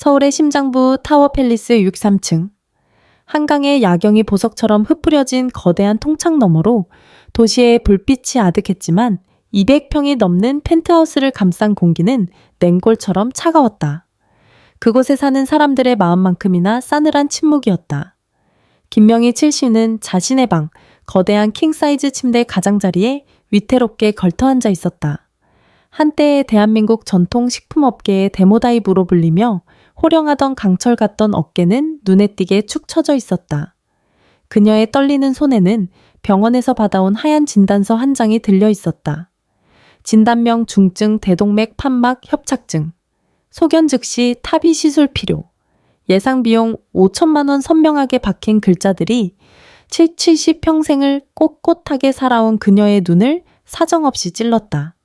서울의 심장부 타워팰리스 63층. 한강의 야경이 보석처럼 흩뿌려진 거대한 통창 너머로 도시의 불빛이 아득했지만 200평이 넘는 펜트하우스를 감싼 공기는 냉골처럼 차가웠다. 그곳에 사는 사람들의 마음만큼이나 싸늘한 침묵이었다. 김명희 70는 자신의 방, 거대한 킹사이즈 침대 가장자리에 위태롭게 걸터앉아 있었다. 한때의 대한민국 전통 식품업계의 데모다이브로 불리며 호령하던 강철 같던 어깨는 눈에 띄게 축 처져 있었다. 그녀의 떨리는 손에는 병원에서 받아온 하얀 진단서 한 장이 들려 있었다. 진단명 중증 대동맥 판막 협착증. 소견 즉시 타비 시술 필요. 예상 비용 5천만 원 선명하게 박힌 글자들이 70평생을 꼿꼿하게 살아온 그녀의 눈을 사정없이 찔렀다.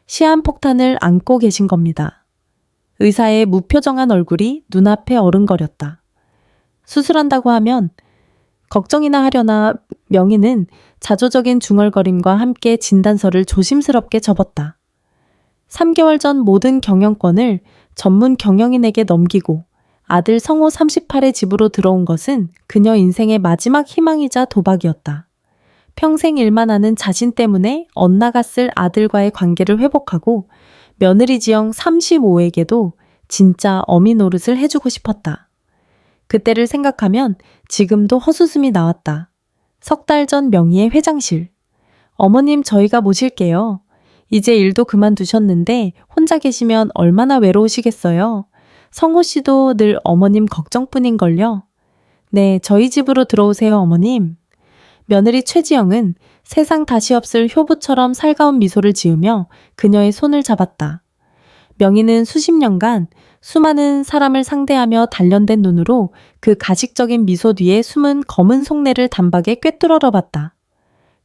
시한폭탄을 안고 계신 겁니다. 의사의 무표정한 얼굴이 눈앞에 어른거렸다. 수술한다고 하면 걱정이나 하려나 명희는 자조적인 중얼거림과 함께 진단서를 조심스럽게 접었다. 3개월 전 모든 경영권을 전문 경영인에게 넘기고 아들 성호 38의 집으로 들어온 것은 그녀 인생의 마지막 희망이자 도박이었다. 평생 일만 하는 자신 때문에 엇나갔을 아들과의 관계를 회복하고 며느리 지영 35에게도 진짜 어미 노릇을 해주고 싶었다. 그때를 생각하면 지금도 헛웃음이 나왔다. 석 달 전 명희의 회장실. 어머님 저희가 모실게요. 이제 일도 그만두셨는데 혼자 계시면 얼마나 외로우시겠어요. 성호 씨도 늘 어머님 걱정뿐인걸요. 네, 저희 집으로 들어오세요 어머님. 며느리 최지영은 세상 다시 없을 효부처럼 살가운 미소를 지으며 그녀의 손을 잡았다. 명희는 수십 년간 수많은 사람을 상대하며 단련된 눈으로 그 가식적인 미소 뒤에 숨은 검은 속내를 단박에 꿰뚫어러 봤다.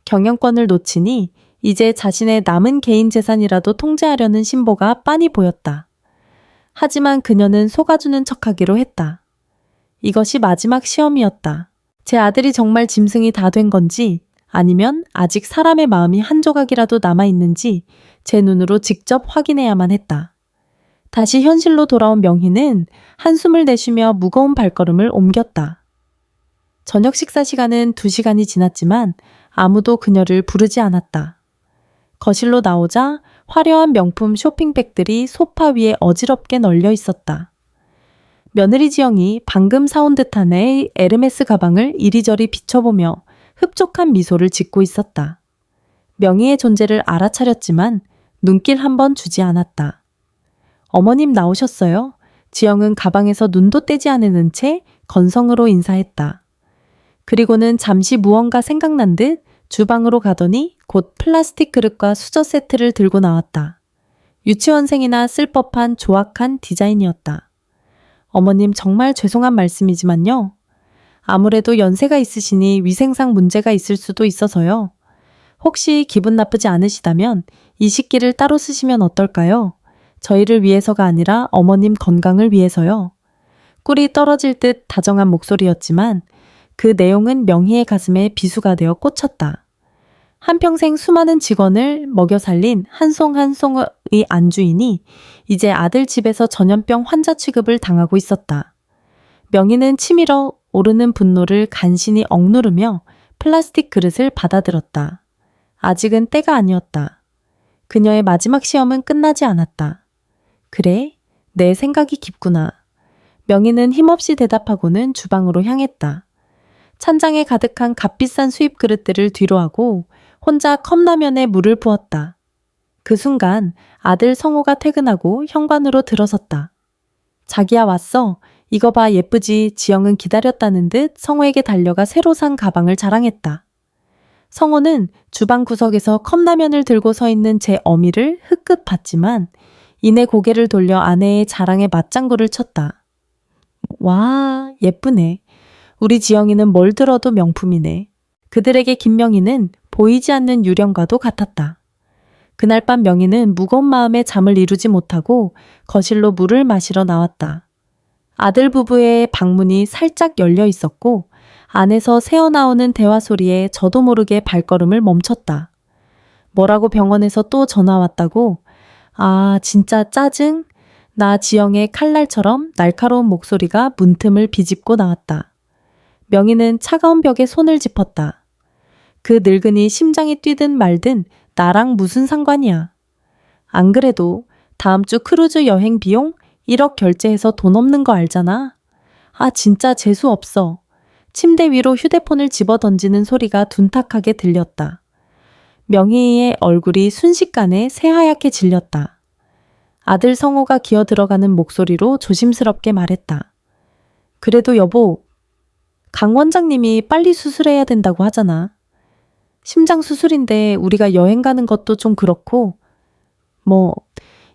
경영권을 놓치니 이제 자신의 남은 개인 재산이라도 통제하려는 심보가 빤히 보였다. 하지만 그녀는 속아주는 척하기로 했다. 이것이 마지막 시험이었다. 제 아들이 정말 짐승이 다 된 건지 아니면 아직 사람의 마음이 한 조각이라도 남아있는지 제 눈으로 직접 확인해야만 했다. 다시 현실로 돌아온 명희는 한숨을 내쉬며 무거운 발걸음을 옮겼다. 저녁 식사 시간은 2시간이 지났지만 아무도 그녀를 부르지 않았다. 거실로 나오자 화려한 명품 쇼핑백들이 소파 위에 어지럽게 널려 있었다. 며느리 지영이 방금 사온 듯한 애의 에르메스 가방을 이리저리 비춰보며 흡족한 미소를 짓고 있었다. 명희의 존재를 알아차렸지만 눈길 한번 주지 않았다. 어머님 나오셨어요? 지영은 가방에서 눈도 떼지 않은 채 건성으로 인사했다. 그리고는 잠시 무언가 생각난 듯 주방으로 가더니 곧 플라스틱 그릇과 수저 세트를 들고 나왔다. 유치원생이나 쓸 법한 조악한 디자인이었다. 어머님 정말 죄송한 말씀이지만요. 아무래도 연세가 있으시니 위생상 문제가 있을 수도 있어서요. 혹시 기분 나쁘지 않으시다면 이 식기를 따로 쓰시면 어떨까요? 저희를 위해서가 아니라 어머님 건강을 위해서요. 꿀이 떨어질 듯 다정한 목소리였지만 그 내용은 명희의 가슴에 비수가 되어 꽂혔다. 한평생 수많은 직원을 먹여 살린 한 송 한 송의 안주인이 이제 아들 집에서 전염병 환자 취급을 당하고 있었다. 명희는 치밀어 오르는 분노를 간신히 억누르며 플라스틱 그릇을 받아들었다. 아직은 때가 아니었다. 그녀의 마지막 시험은 끝나지 않았다. 그래, 내 생각이 깊구나. 명희는 힘없이 대답하고는 주방으로 향했다. 찬장에 가득한 값비싼 수입 그릇들을 뒤로하고 혼자 컵라면에 물을 부었다. 그 순간 아들 성호가 퇴근하고 현관으로 들어섰다. 자기야 왔어. 이거 봐 예쁘지. 지영은 기다렸다는 듯 성호에게 달려가 새로 산 가방을 자랑했다. 성호는 주방 구석에서 컵라면을 들고 서 있는 제 어미를 흑긋 봤지만 이내 고개를 돌려 아내의 자랑에 맞장구를 쳤다. 와, 예쁘네. 우리 지영이는 뭘 들어도 명품이네. 그들에게 김명희는 보이지 않는 유령과도 같았다. 그날 밤 명희는 무거운 마음에 잠을 이루지 못하고 거실로 물을 마시러 나왔다. 아들 부부의 방문이 살짝 열려 있었고 안에서 새어나오는 대화 소리에 저도 모르게 발걸음을 멈췄다. 뭐라고 병원에서 또 전화 왔다고? 아, 진짜 짜증? 나 지영의 칼날처럼 날카로운 목소리가 문틈을 비집고 나왔다. 명희는 차가운 벽에 손을 짚었다. 그 늙은이 심장이 뛰든 말든 나랑 무슨 상관이야. 안 그래도 다음 주 크루즈 여행 비용 1억 결제해서 돈 없는 거 알잖아. 아, 진짜 재수 없어. 침대 위로 휴대폰을 집어 던지는 소리가 둔탁하게 들렸다. 명희의 얼굴이 순식간에 새하얗게 질렸다. 아들 성호가 기어 들어가는 목소리로 조심스럽게 말했다. 그래도 여보, 강 원장님이 빨리 수술해야 된다고 하잖아. 심장 수술인데 우리가 여행 가는 것도 좀 그렇고,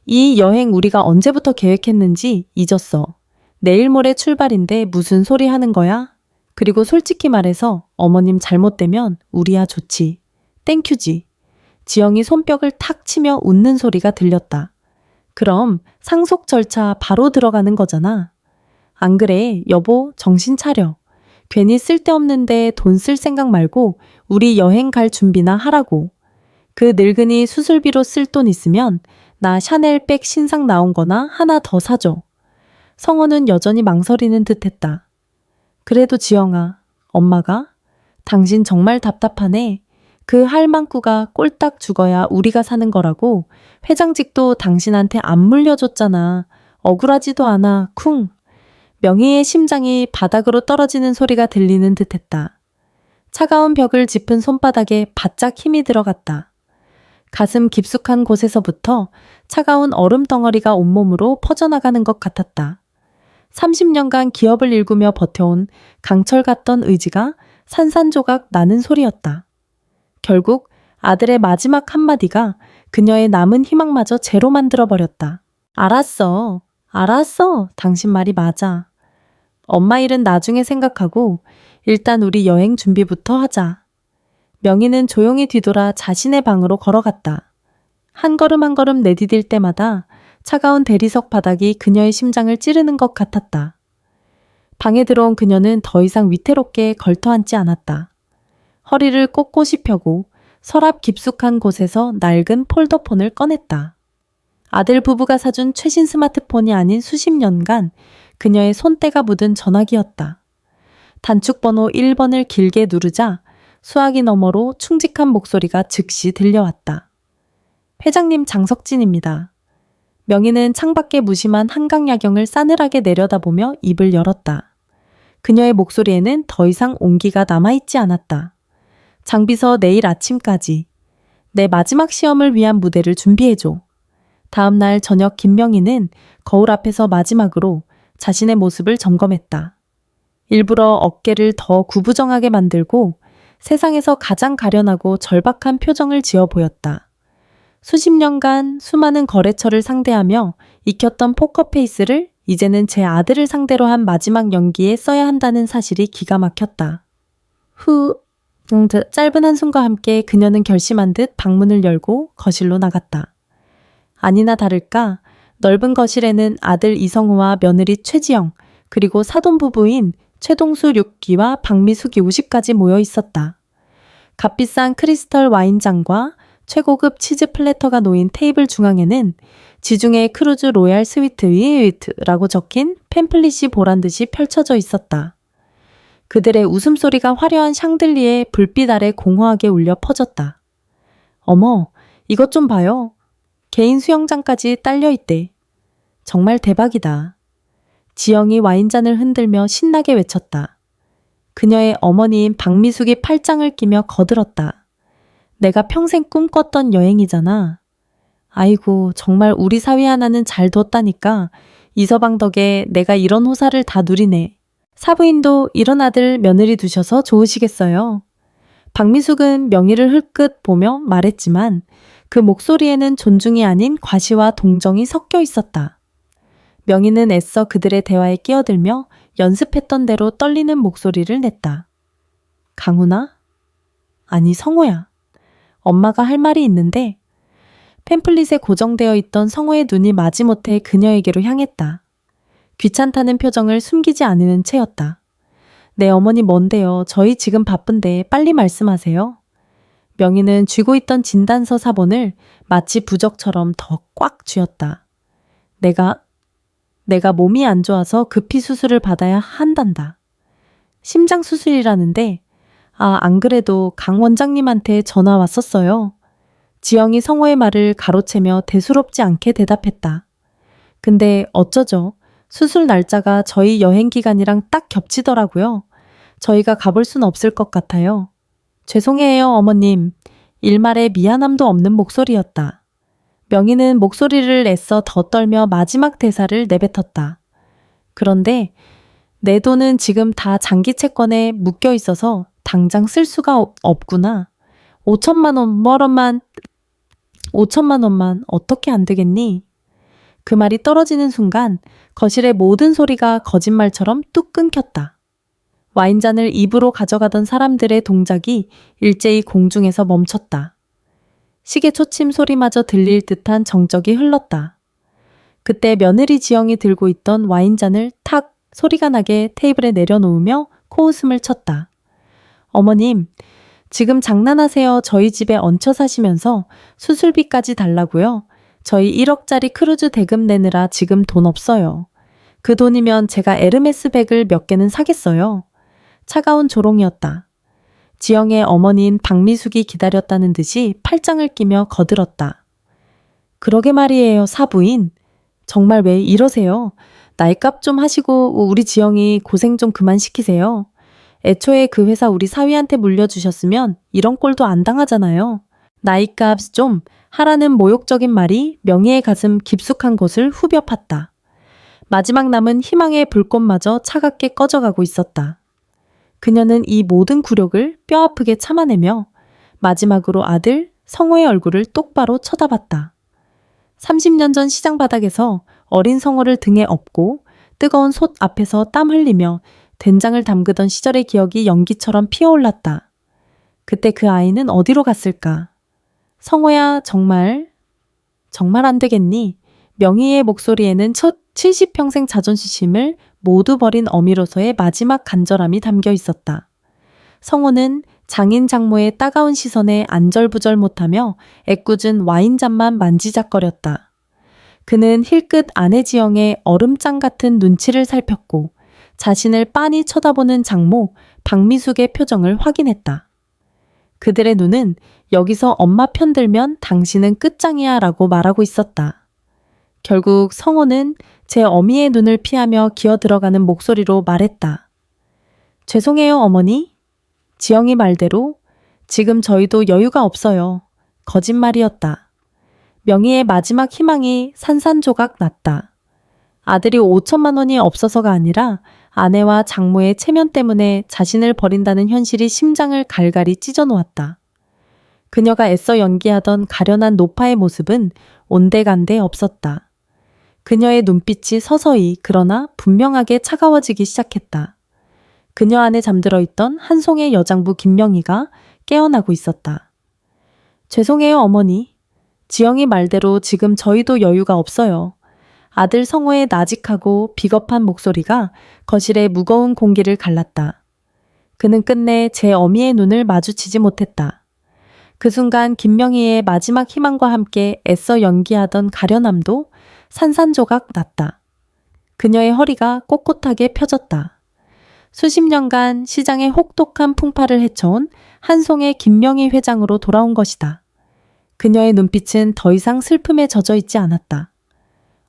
이 여행 우리가 언제부터 계획했는지 잊었어. 내일 모레 출발인데 무슨 소리 하는 거야? 그리고 솔직히 말해서 어머님 잘못되면 우리야 좋지. 땡큐지. 지영이 손뼉을 탁 치며 웃는 소리가 들렸다. 그럼 상속 절차 바로 들어가는 거잖아. 안 그래, 여보, 정신 차려. 괜히 쓸데없는데 돈 쓸 생각 말고 우리 여행 갈 준비나 하라고. 그 늙은이 수술비로 쓸 돈 있으면 나 샤넬백 신상 나온 거나 하나 더 사줘. 성호는 여전히 망설이는 듯했다. 그래도 지영아, 엄마가? 당신 정말 답답하네. 그 할망구가 꼴딱 죽어야 우리가 사는 거라고. 회장직도 당신한테 안 물려줬잖아. 억울하지도 않아, 쿵. 명희의 심장이 바닥으로 떨어지는 소리가 들리는 듯했다. 차가운 벽을 짚은 손바닥에 바짝 힘이 들어갔다. 가슴 깊숙한 곳에서부터 차가운 얼음 덩어리가 온몸으로 퍼져나가는 것 같았다. 30년간 기업을 일구며 버텨온 강철 같던 의지가 산산조각 나는 소리였다. 결국 아들의 마지막 한마디가 그녀의 남은 희망마저 제로 만들어버렸다. 알았어. 당신 말이 맞아. 엄마 일은 나중에 생각하고 일단 우리 여행 준비부터 하자. 명희는 조용히 뒤돌아 자신의 방으로 걸어갔다. 한 걸음 한 걸음 내디딜 때마다 차가운 대리석 바닥이 그녀의 심장을 찌르는 것 같았다. 방에 들어온 그녀는 더 이상 위태롭게 걸터앉지 않았다. 허리를 꼿꼿이 펴고 서랍 깊숙한 곳에서 낡은 폴더폰을 꺼냈다. 아들 부부가 사준 최신 스마트폰이 아닌 수십 년간 그녀의 손때가 묻은 전화기였다. 단축번호 1번을 길게 누르자 수화기 너머로 충직한 목소리가 즉시 들려왔다. 회장님 장석진입니다. 명희는 창밖에 무심한 한강 야경을 싸늘하게 내려다보며 입을 열었다. 그녀의 목소리에는 더 이상 온기가 남아있지 않았다. 장비서 내일 아침까지 내 마지막 시험을 위한 무대를 준비해줘. 다음 날 저녁 김명희는 거울 앞에서 마지막으로 자신의 모습을 점검했다. 일부러 어깨를 더 구부정하게 만들고 세상에서 가장 가련하고 절박한 표정을 지어 보였다. 수십 년간 수많은 거래처를 상대하며 익혔던 포커페이스를 이제는 제 아들을 상대로 한 마지막 연기에 써야 한다는 사실이 기가 막혔다. 짧은 한숨과 함께 그녀는 결심한 듯 방문을 열고 거실로 나갔다. 아니나 다를까 넓은 거실에는 아들 이성우와 며느리 최지영 그리고 사돈부부인 최동수 6기와 박미숙이 50까지 모여 있었다. 값비싼 크리스털 와인잔과 최고급 치즈 플래터가 놓인 테이블 중앙에는 지중해 크루즈 로얄 스위트 위트라고 적힌 팸플릿이 보란듯이 펼쳐져 있었다. 그들의 웃음소리가 화려한 샹들리에 불빛 아래 공허하게 울려 퍼졌다. 어머, 이것 좀 봐요. 개인 수영장까지 딸려있대. 정말 대박이다. 지영이 와인잔을 흔들며 신나게 외쳤다. 그녀의 어머니인 박미숙이 팔짱을 끼며 거들었다. 내가 평생 꿈꿨던 여행이잖아. 아이고, 정말 우리 사위 하나는 잘 뒀다니까. 이서방 덕에 내가 이런 호사를 다 누리네. 사부인도 이런 아들 며느리 두셔서 좋으시겠어요. 박미숙은 명희를 흘끗 보며 말했지만 그 목소리에는 존중이 아닌 과시와 동정이 섞여 있었다. 명희는 애써 그들의 대화에 끼어들며 연습했던 대로 떨리는 목소리를 냈다. 강훈아? 아니 성호야. 엄마가 할 말이 있는데. 팸플릿에 고정되어 있던 성호의 눈이 마지못해 그녀에게로 향했다. 귀찮다는 표정을 숨기지 않으는 채였다. 네 어머니 뭔데요. 저희 지금 바쁜데 빨리 말씀하세요. 명희는 쥐고 있던 진단서 사본을 마치 부적처럼 더 꽉 쥐었다. 내가 내가 몸이 안 좋아서 급히 수술을 받아야 한단다. 심장 수술이라는데, 안 그래도 강 원장님한테 전화 왔었어요. 지영이 성호의 말을 가로채며 대수롭지 않게 대답했다. 근데 어쩌죠? 수술 날짜가 저희 여행 기간이랑 딱 겹치더라고요. 저희가 가볼 순 없을 것 같아요. 죄송해요, 어머님. 일말에 미안함도 없는 목소리였다. 명희는 목소리를 애써 더 떨며 마지막 대사를 내뱉었다. 그런데 내 돈은 지금 다 장기 채권에 묶여 있어서 당장 쓸 수가 없구나. 5천만 원만 어떻게 안 되겠니? 그 말이 떨어지는 순간 거실의 모든 소리가 거짓말처럼 뚝 끊겼다. 와인잔을 입으로 가져가던 사람들의 동작이 일제히 공중에서 멈췄다. 시계 초침 소리마저 들릴 듯한 정적이 흘렀다. 그때 며느리 지영이 들고 있던 와인잔을 탁 소리가 나게 테이블에 내려놓으며 코웃음을 쳤다. 어머님, 지금 장난하세요? 저희 집에 얹혀 사시면서 수술비까지 달라고요? 저희 1억짜리 크루즈 대금 내느라 지금 돈 없어요. 그 돈이면 제가 에르메스 백을 몇 개는 사겠어요. 차가운 조롱이었다. 지영의 어머니인 박미숙이 기다렸다는 듯이 팔짱을 끼며 거들었다. 그러게 말이에요, 사부인. 정말 왜 이러세요? 나이값 좀 하시고 우리 지영이 고생 좀 그만 시키세요. 애초에 그 회사 우리 사위한테 물려주셨으면 이런 꼴도 안 당하잖아요. 나이값 좀 하라는 모욕적인 말이 명희의 가슴 깊숙한 곳을 후벼 팠다. 마지막 남은 희망의 불꽃마저 차갑게 꺼져가고 있었다. 그녀는 이 모든 굴욕을 뼈아프게 참아내며 마지막으로 아들 성호의 얼굴을 똑바로 쳐다봤다. 30년 전 시장 바닥에서 어린 성호를 등에 업고 뜨거운 솥 앞에서 땀 흘리며 된장을 담그던 시절의 기억이 연기처럼 피어올랐다. 그때 그 아이는 어디로 갔을까? 성호야, 정말 안 되겠니? 명희의 목소리에는 첫 70평생 자존심을 모두 버린 어미로서의 마지막 간절함이 담겨 있었다. 성호는 장인 장모의 따가운 시선에 안절부절 못하며 애꿎은 와인잔만 만지작거렸다. 그는 힐끗 아내 지영의 얼음장 같은 눈치를 살폈고 자신을 빤히 쳐다보는 장모 박미숙의 표정을 확인했다. 그들의 눈은 여기서 엄마 편들면 당신은 끝장이야 라고 말하고 있었다. 결국 성호는 제 어미의 눈을 피하며 기어들어가는 목소리로 말했다. 죄송해요, 어머니. 지영이 말대로 지금 저희도 여유가 없어요. 거짓말이었다. 명희의 마지막 희망이 산산조각 났다. 아들이 5천만 원이 없어서가 아니라 아내와 장모의 체면 때문에 자신을 버린다는 현실이 심장을 갈갈이 찢어놓았다. 그녀가 애써 연기하던 가련한 노파의 모습은 온데간데 없었다. 그녀의 눈빛이 서서히 그러나 분명하게 차가워지기 시작했다. 그녀 안에 잠들어 있던 한 송의 여장부 김명희가 깨어나고 있었다. 죄송해요, 어머니. 지영이 말대로 지금 저희도 여유가 없어요. 아들 성호의 나직하고 비겁한 목소리가 거실의 무거운 공기를 갈랐다. 그는 끝내 제 어미의 눈을 마주치지 못했다. 그 순간 김명희의 마지막 희망과 함께 애써 연기하던 가련함도 산산조각 났다. 그녀의 허리가 꼿꼿하게 펴졌다. 수십 년간 시장의 혹독한 풍파를 헤쳐온 한 송의 김명희 회장으로 돌아온 것이다. 그녀의 눈빛은 더 이상 슬픔에 젖어 있지 않았다.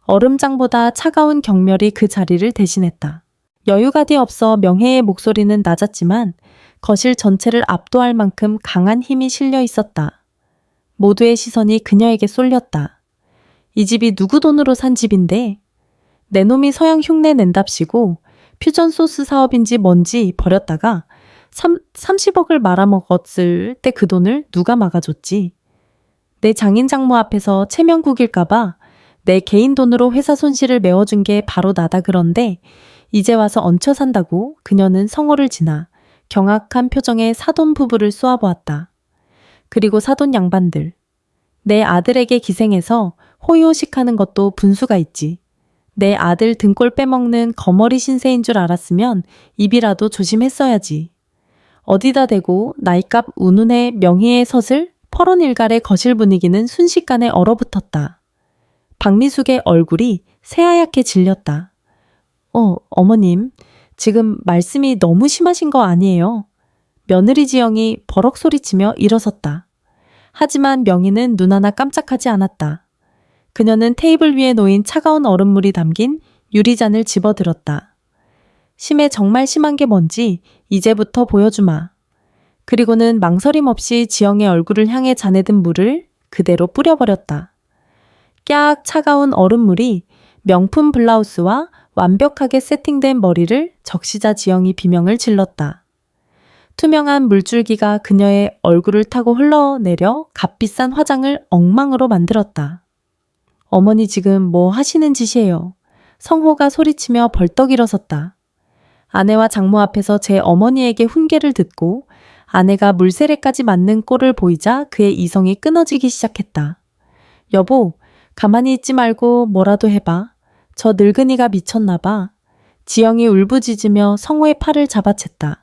얼음장보다 차가운 경멸이 그 자리를 대신했다. 여유가디 없어 명혜의 목소리는 낮았지만 거실 전체를 압도할 만큼 강한 힘이 실려 있었다. 모두의 시선이 그녀에게 쏠렸다. 이 집이 누구 돈으로 산 집인데? 내 놈이 서양 흉내 낸답시고 퓨전 소스 사업인지 뭔지 버렸다가 30억을 말아먹었을 때 그 돈을 누가 막아줬지? 내 장인 장모 앞에서 체면 구길까봐 내 개인 돈으로 회사 손실을 메워준 게 바로 나다. 그런데 이제 와서 얹혀 산다고 그녀는 성호를 지나 경악한 표정의 사돈 부부를 쏘아보았다. 그리고 사돈 양반들. 내 아들에게 기생해서 호의호식하는 것도 분수가 있지. 내 아들 등골 빼먹는 거머리 신세인 줄 알았으면 입이라도 조심했어야지. 어디다 대고 나이값 운운의 명희의 섯을 퍼런 일갈의 거실 분위기는 순식간에 얼어붙었다. 박미숙의 얼굴이 새하얗게 질렸다. 어머님, 지금 말씀이 너무 심하신 거 아니에요? 며느리 지영이 버럭 소리치며 일어섰다. 하지만 명희는 눈 하나 깜짝하지 않았다. 그녀는 테이블 위에 놓인 차가운 얼음물이 담긴 유리잔을 집어들었다. 심해 정말 심한 게 뭔지 이제부터 보여주마. 그리고는 망설임 없이 지영의 얼굴을 향해 자네든 물을 그대로 뿌려버렸다. 깍 차가운 얼음물이 명품 블라우스와 완벽하게 세팅된 머리를 적시자 지영이 비명을 질렀다. 투명한 물줄기가 그녀의 얼굴을 타고 흘러내려 값비싼 화장을 엉망으로 만들었다. 어머니 지금 뭐 하시는 짓이에요? 성호가 소리치며 벌떡 일어섰다. 아내와 장모 앞에서 제 어머니에게 훈계를 듣고 아내가 물세례까지 맞는 꼴을 보이자 그의 이성이 끊어지기 시작했다. 여보, 가만히 있지 말고 뭐라도 해봐. 저 늙은이가 미쳤나 봐. 지영이 울부짖으며 성호의 팔을 잡아챘다.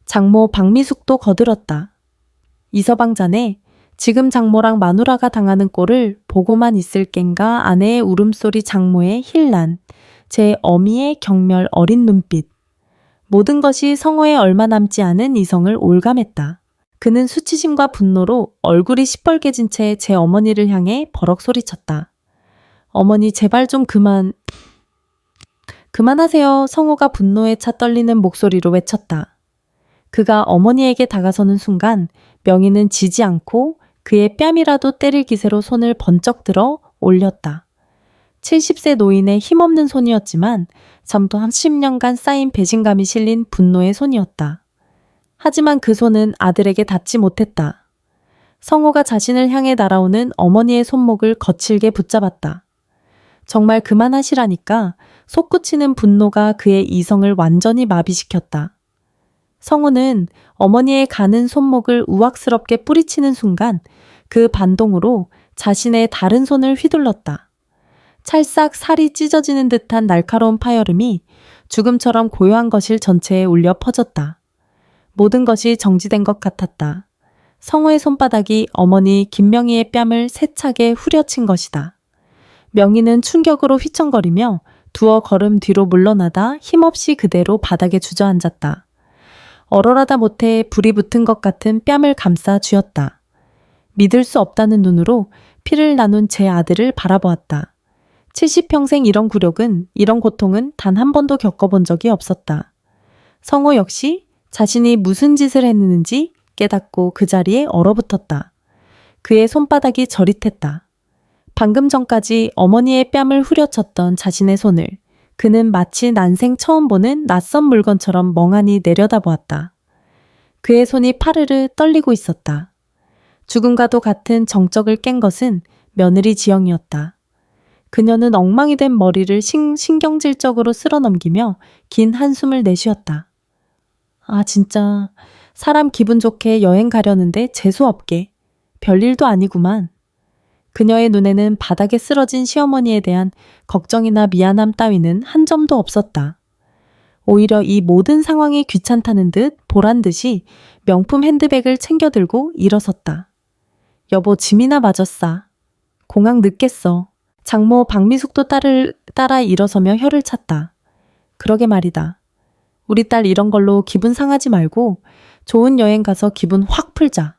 장모 박미숙도 거들었다. 이서방 자네, 지금 장모랑 마누라가 당하는 꼴을 보고만 있을 겐가 아내의 울음소리 장모의 힐난, 제 어미의 경멸 어린 눈빛. 모든 것이 성호에 얼마 남지 않은 이성을 올감했다. 그는 수치심과 분노로 얼굴이 시뻘개진 채 제 어머니를 향해 버럭 소리쳤다. 어머니 제발 좀 그만하세요. 성호가 분노에 차 떨리는 목소리로 외쳤다. 그가 어머니에게 다가서는 순간 명희는 지지 않고 그의 뺨이라도 때릴 기세로 손을 번쩍 들어 올렸다. 70세 노인의 힘없는 손이었지만 잠도 30년간 쌓인 배신감이 실린 분노의 손이었다. 하지만 그 손은 아들에게 닿지 못했다. 성호가 자신을 향해 날아오는 어머니의 손목을 거칠게 붙잡았다. 정말 그만하시라니까 솟구치는 분노가 그의 이성을 완전히 마비시켰다. 성호는 어머니의 가는 손목을 우악스럽게 뿌리치는 순간 그 반동으로 자신의 다른 손을 휘둘렀다. 찰싹 살이 찢어지는 듯한 날카로운 파열음이 죽음처럼 고요한 거실 전체에 울려 퍼졌다. 모든 것이 정지된 것 같았다. 성호의 손바닥이 어머니 김명희의 뺨을 세차게 후려친 것이다. 명희는 충격으로 휘청거리며 두어 걸음 뒤로 물러나다 힘없이 그대로 바닥에 주저앉았다. 얼얼하다 못해 불이 붙은 것 같은 뺨을 감싸 쥐었다. 믿을 수 없다는 눈으로 피를 나눈 제 아들을 바라보았다. 70평생 이런 굴욕은, 이런 고통은 단 한 번도 겪어본 적이 없었다. 성호 역시 자신이 무슨 짓을 했는지 깨닫고 그 자리에 얼어붙었다. 그의 손바닥이 저릿했다. 방금 전까지 어머니의 뺨을 후려쳤던 자신의 손을 그는 마치 난생 처음 보는 낯선 물건처럼 멍하니 내려다보았다. 그의 손이 파르르 떨리고 있었다. 죽음과도 같은 정적을 깬 것은 며느리 지영이었다. 그녀는 엉망이 된 머리를 신경질적으로 쓸어넘기며 긴 한숨을 내쉬었다. 아 진짜 사람 기분 좋게 여행 가려는데 재수없게 별일도 아니구만. 그녀의 눈에는 바닥에 쓰러진 시어머니에 대한 걱정이나 미안함 따위는 한 점도 없었다. 오히려 이 모든 상황이 귀찮다는 듯 보란 듯이 명품 핸드백을 챙겨 들고 일어섰다. 여보 짐이나 마저 싸. 공항 늦겠어. 장모 박미숙도 따라 일어서며 혀를 찼다. 그러게 말이다. 우리 딸 이런 걸로 기분 상하지 말고 좋은 여행 가서 기분 확 풀자.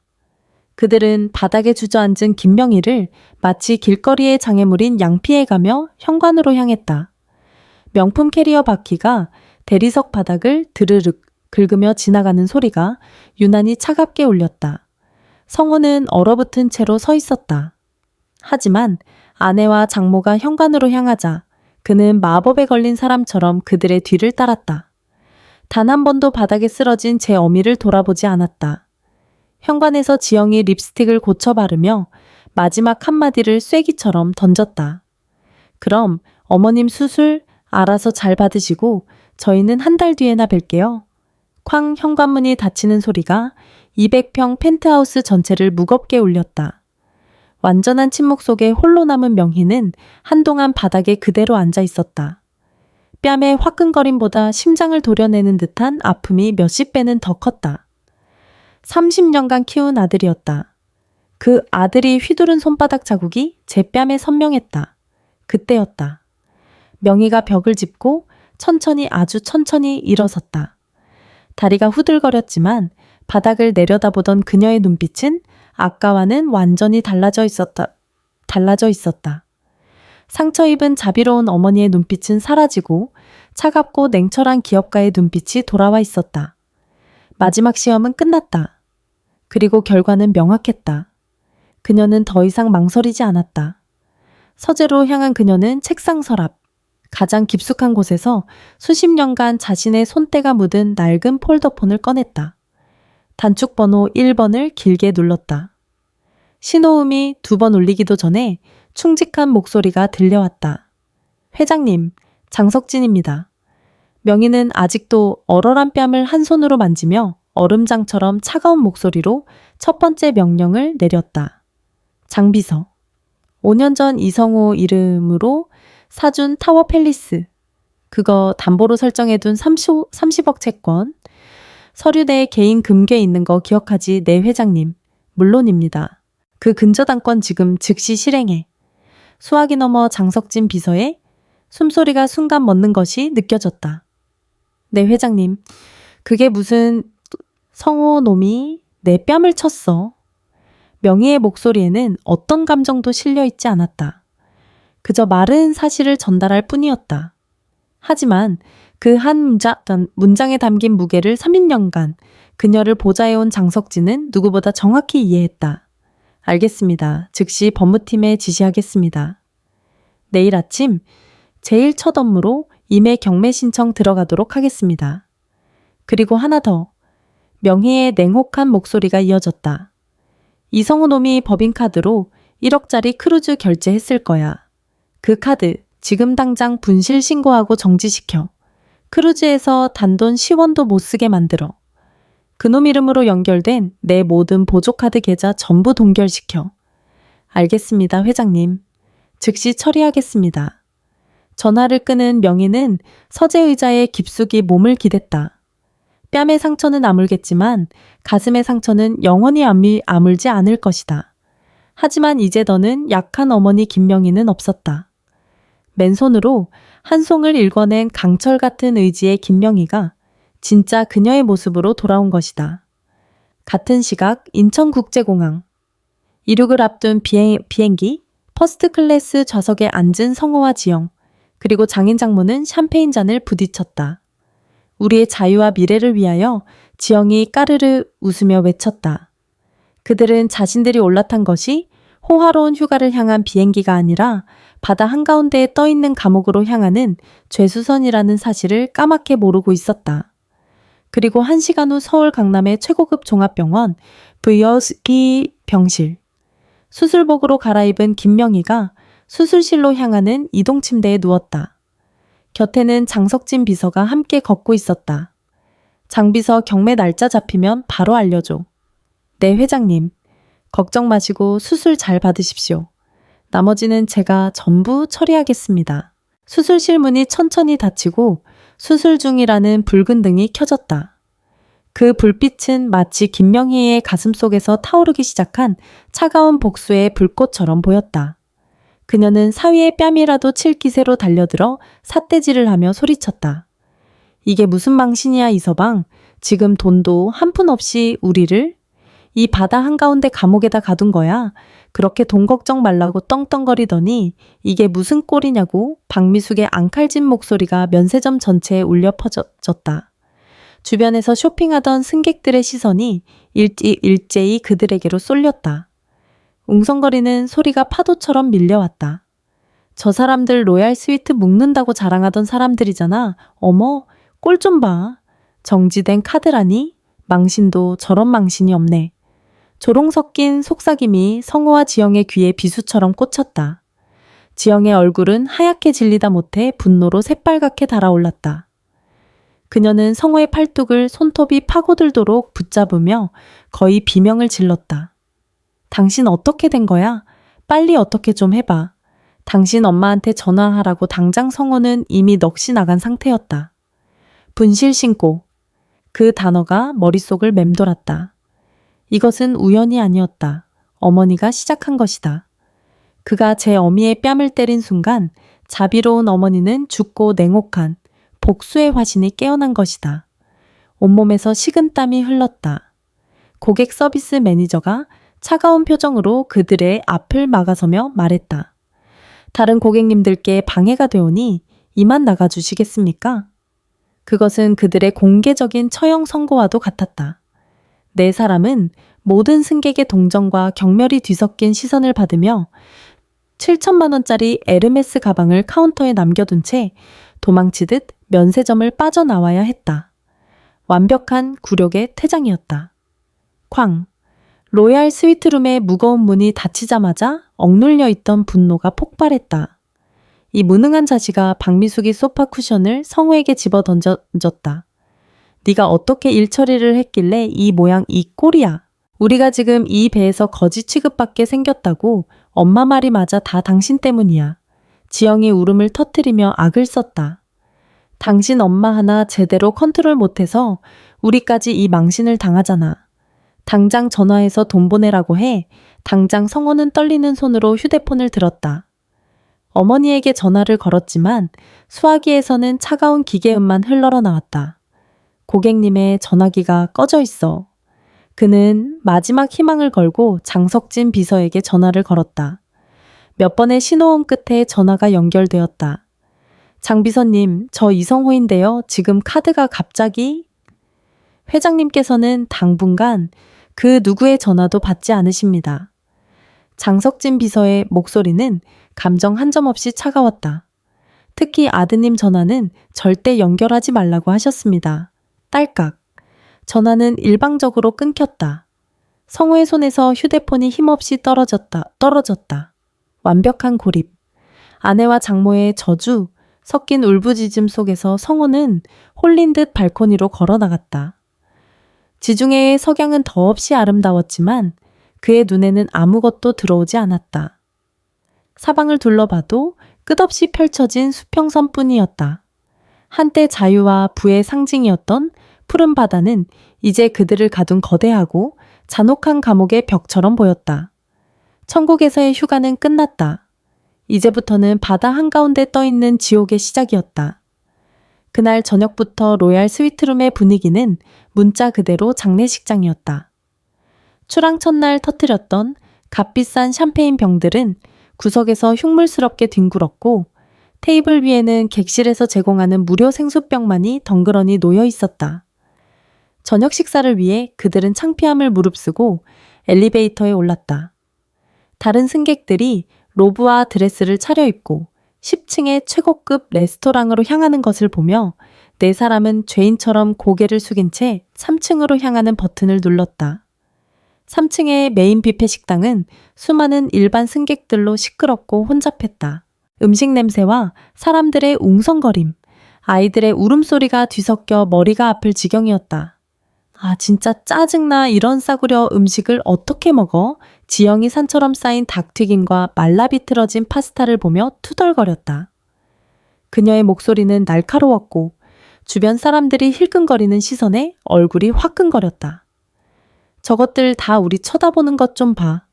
그들은 바닥에 주저앉은 김명희를 마치 길거리의 장애물인 양피해 가며 현관으로 향했다. 명품 캐리어 바퀴가 대리석 바닥을 드르륵 긁으며 지나가는 소리가 유난히 차갑게 울렸다. 성호는 얼어붙은 채로 서 있었다. 하지만 아내와 장모가 현관으로 향하자 그는 마법에 걸린 사람처럼 그들의 뒤를 따랐다. 단 한 번도 바닥에 쓰러진 제 어미를 돌아보지 않았다. 현관에서 지영이 립스틱을 고쳐 바르며 마지막 한마디를 쐐기처럼 던졌다. 그럼 어머님 수술 알아서 잘 받으시고 저희는 한 달 뒤에나 뵐게요. 쾅 현관문이 닫히는 소리가 200평 펜트하우스 전체를 무겁게 울렸다. 완전한 침묵 속에 홀로 남은 명희는 한동안 바닥에 그대로 앉아 있었다. 뺨의 화끈거림보다 심장을 도려내는 듯한 아픔이 몇십 배는 더 컸다. 30년간 키운 아들이었다. 그 아들이 휘두른 손바닥 자국이 제 뺨에 선명했다. 그때였다. 명희가 벽을 짚고 천천히 아주 천천히 일어섰다. 다리가 후들거렸지만 바닥을 내려다보던 그녀의 눈빛은 아까와는 완전히 달라져 있었다. 상처 입은 자비로운 어머니의 눈빛은 사라지고 차갑고 냉철한 기업가의 눈빛이 돌아와 있었다. 마지막 시험은 끝났다. 그리고 결과는 명확했다. 그녀는 더 이상 망설이지 않았다. 서재로 향한 그녀는 책상 서랍, 가장 깊숙한 곳에서 수십 년간 자신의 손때가 묻은 낡은 폴더폰을 꺼냈다. 단축번호 1번을 길게 눌렀다. 신호음이 2번 울리기도 전에 충직한 목소리가 들려왔다. 회장님, 장석진입니다. 명희는 아직도 얼얼한 뺨을 한 손으로 만지며 얼음장처럼 차가운 목소리로 첫 번째 명령을 내렸다. 장비서. 5년 전 이성호 이름으로 사준 타워 팰리스. 그거 담보로 설정해둔 30억 채권. 서류 내에 개인 금괴 있는 거 기억하지, 네 회장님. 물론입니다. 그 근저당권 지금 즉시 실행해. 수화기 너머 장석진 비서의 숨소리가 순간 멎는 것이 느껴졌다. 네 회장님, 그게 무슨 성호 놈이 내 뺨을 쳤어. 명희의 목소리에는 어떤 감정도 실려 있지 않았다. 그저 마른 사실을 전달할 뿐이었다. 하지만 그 한 문장에 담긴 무게를 30년간 그녀를 보좌해온 장석진은 누구보다 정확히 이해했다. 알겠습니다. 즉시 법무팀에 지시하겠습니다. 내일 아침 제일 첫 업무로 임해 경매 신청 들어가도록 하겠습니다. 그리고 하나 더. 명희의 냉혹한 목소리가 이어졌다. 이성호 놈이 법인카드로 1억짜리 크루즈 결제했을 거야. 그 카드 지금 당장 분실 신고하고 정지시켜. 크루즈에서 단돈 10원도 못 쓰게 만들어. 그놈 이름으로 연결된 내 모든 보조카드 계좌 전부 동결시켜. 알겠습니다, 회장님. 즉시 처리하겠습니다. 전화를 끄는 명희는 서재 의자에 깊숙이 몸을 기댔다. 뺨의 상처는 아물겠지만 가슴의 상처는 영원히 아물지 않을 것이다. 하지만 이제 더는 약한 어머니 김명희는 없었다. 맨손으로 한 송을 일궈낸 강철 같은 의지의 김명희가 진짜 그녀의 모습으로 돌아온 것이다. 같은 시각 인천국제공항. 이륙을 앞둔 비행기 퍼스트 클래스 좌석에 앉은 성호와 지영, 그리고 장인 장모는 샴페인 잔을 부딪혔다. 우리의 자유와 미래를 위하여 지영이 까르르 웃으며 외쳤다. 그들은 자신들이 올라탄 것이 호화로운 휴가를 향한 비행기가 아니라 바다 한가운데에 떠있는 감옥으로 향하는 죄수선이라는 사실을 까맣게 모르고 있었다. 그리고 1시간 후 서울 강남의 최고급 종합병원 VOSP 병실. 수술복으로 갈아입은 김명희가 수술실로 향하는 이동침대에 누웠다. 곁에는 장석진 비서가 함께 걷고 있었다. 장비서 경매 날짜 잡히면 바로 알려줘. 네 회장님, 걱정 마시고 수술 잘 받으십시오. 나머지는 제가 전부 처리하겠습니다. 수술실 문이 천천히 닫히고 수술 중이라는 붉은 등이 켜졌다. 그 불빛은 마치 김명희의 가슴속에서 타오르기 시작한 차가운 복수의 불꽃처럼 보였다. 그녀는 사위의 뺨이라도 칠 기세로 달려들어 삿대질을 하며 소리쳤다. 이게 무슨 망신이야, 이서방. 지금 돈도 한 푼 없이 우리를 이 바다 한가운데 감옥에다 가둔 거야. 그렇게 돈 걱정 말라고 떵떵거리더니 이게 무슨 꼴이냐고 박미숙의 앙칼진 목소리가 면세점 전체에 울려 퍼졌다. 주변에서 쇼핑하던 승객들의 시선이 일제히 그들에게로 쏠렸다. 웅성거리는 소리가 파도처럼 밀려왔다. 저 사람들 로얄 스위트 묵는다고 자랑하던 사람들이잖아. 어머, 꼴 좀 봐. 정지된 카드라니? 망신도 저런 망신이 없네. 조롱 섞인 속삭임이 성호와 지영의 귀에 비수처럼 꽂혔다. 지영의 얼굴은 하얗게 질리다 못해 분노로 새빨갛게 달아올랐다. 그녀는 성호의 팔뚝을 손톱이 파고들도록 붙잡으며 거의 비명을 질렀다. 당신 어떻게 된 거야? 빨리 어떻게 좀 해봐. 당신 엄마한테 전화하라고 당장 성호는 이미 넋이 나간 상태였다. 분실 신고. 그 단어가 머릿속을 맴돌았다. 이것은 우연이 아니었다. 어머니가 시작한 것이다. 그가 제 어미의 뺨을 때린 순간 자비로운 어머니는 죽고 냉혹한 복수의 화신이 깨어난 것이다. 온몸에서 식은땀이 흘렀다. 고객 서비스 매니저가 차가운 표정으로 그들의 앞을 막아서며 말했다. 다른 고객님들께 방해가 되오니 이만 나가주시겠습니까? 그것은 그들의 공개적인 처형 선고와도 같았다. 네 사람은 모든 승객의 동정과 경멸이 뒤섞인 시선을 받으며 7천만 원짜리 에르메스 가방을 카운터에 남겨둔 채 도망치듯 면세점을 빠져나와야 했다. 완벽한 굴욕의 퇴장이었다. 쾅! 로얄 스위트룸의 무거운 문이 닫히자마자 억눌려 있던 분노가 폭발했다. 이 무능한 자식아 박미숙이 소파 쿠션을 성우에게 집어던졌다. 네가 어떻게 일 처리를 했길래 이 모양 이 꼴이야. 우리가 지금 이 배에서 거지 취급받게 생겼다고 엄마 말이 맞아 다 당신 때문이야. 지영이 울음을 터뜨리며 악을 썼다. 당신 엄마 하나 제대로 컨트롤 못해서 우리까지 이 망신을 당하잖아. 당장 전화해서 돈 보내라고 해. 당장 성호는 떨리는 손으로 휴대폰을 들었다. 어머니에게 전화를 걸었지만 수화기에서는 차가운 기계음만 흘러러 나왔다. 고객님의 전화기가 꺼져 있어. 그는 마지막 희망을 걸고 장석진 비서에게 전화를 걸었다. 몇 번의 신호음 끝에 전화가 연결되었다. 장 비서님, 저 이성호인데요. 지금 카드가 갑자기... 회장님께서는 당분간 그 누구의 전화도 받지 않으십니다. 장석진 비서의 목소리는 감정 한 점 없이 차가웠다. 특히 아드님 전화는 절대 연결하지 말라고 하셨습니다. 딸깍. 전화는 일방적으로 끊겼다. 성우의 손에서 휴대폰이 힘없이 떨어졌다. 완벽한 고립. 아내와 장모의 저주, 섞인 울부짖음 속에서 성우는 홀린 듯 발코니로 걸어 나갔다. 지중해의 석양은 더없이 아름다웠지만 그의 눈에는 아무것도 들어오지 않았다. 사방을 둘러봐도 끝없이 펼쳐진 수평선뿐이었다. 한때 자유와 부의 상징이었던 푸른 바다는 이제 그들을 가둔 거대하고 잔혹한 감옥의 벽처럼 보였다. 천국에서의 휴가는 끝났다. 이제부터는 바다 한가운데 떠있는 지옥의 시작이었다. 그날 저녁부터 로얄 스위트룸의 분위기는 문자 그대로 장례식장이었다. 출항 첫날 터뜨렸던 값비싼 샴페인 병들은 구석에서 흉물스럽게 뒹굴었고 테이블 위에는 객실에서 제공하는 무료 생수병만이 덩그러니 놓여 있었다. 저녁 식사를 위해 그들은 창피함을 무릅쓰고 엘리베이터에 올랐다. 다른 승객들이 로브와 드레스를 차려입고 10층의 최고급 레스토랑으로 향하는 것을 보며 네 사람은 죄인처럼 고개를 숙인 채 3층으로 향하는 버튼을 눌렀다. 3층의 메인 뷔페 식당은 수많은 일반 승객들로 시끄럽고 혼잡했다. 음식 냄새와 사람들의 웅성거림, 아이들의 울음소리가 뒤섞여 머리가 아플 지경이었다. 아, 진짜 짜증나. 이런 싸구려 음식을 어떻게 먹어? 지영이 산처럼 쌓인 닭튀김과 말라 비틀어진 파스타를 보며 투덜거렸다. 그녀의 목소리는 날카로웠고 주변 사람들이 힐끔거리는 시선에 얼굴이 화끈거렸다. 저것들 다 우리 쳐다보는 것 좀 봐.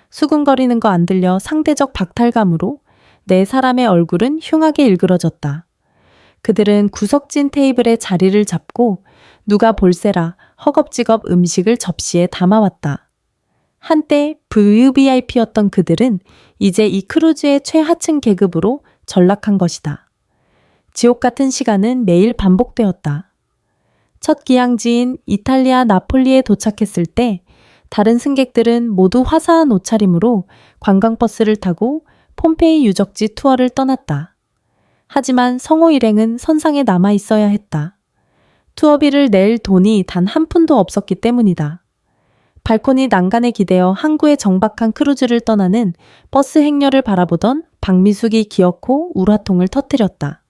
수근거리는 거 안 들려 상대적 박탈감으로 네 사람의 얼굴은 흉하게 일그러졌다. 그들은 구석진 테이블에 자리를 잡고 누가 볼세라 허겁지겁 음식을 접시에 담아왔다. 한때 VVIP였던 그들은 이제 이 크루즈의 최하층 계급으로 전락한 것이다. 지옥 같은 시간은 매일 반복되었다. 첫 기항지인 이탈리아 나폴리에 도착했을 때 다른 승객들은 모두 화사한 옷차림으로 관광버스를 타고 폼페이 유적지 투어를 떠났다. 하지만 성호 일행은 선상에 남아 있어야 했다. 투어비를 낼 돈이 단 한 푼도 없었기 때문이다. 발코니 난간에 기대어 항구의 정박한 크루즈를 떠나는 버스 행렬을 바라보던 박미숙이 기어코 우라통을 터뜨렸다.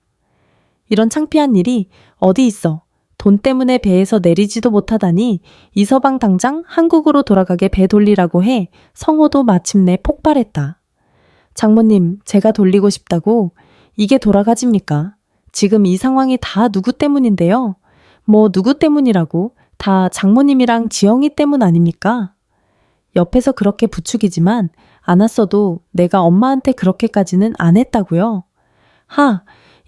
이런 창피한 일이 어디 있어. 돈 때문에 배에서 내리지도 못하다니 이서방 당장 한국으로 돌아가게 배 돌리라고 해 성호도 마침내 폭발했다. 장모님, 제가 돌리고 싶다고? 이게 돌아가집니까? 지금 이 상황이 다 누구 때문인데요? 뭐 누구 때문이라고? 다 장모님이랑 지영이 때문 아닙니까? 옆에서 그렇게 부추기지만 않았어도 내가 엄마한테 그렇게까지는 안 했다고요.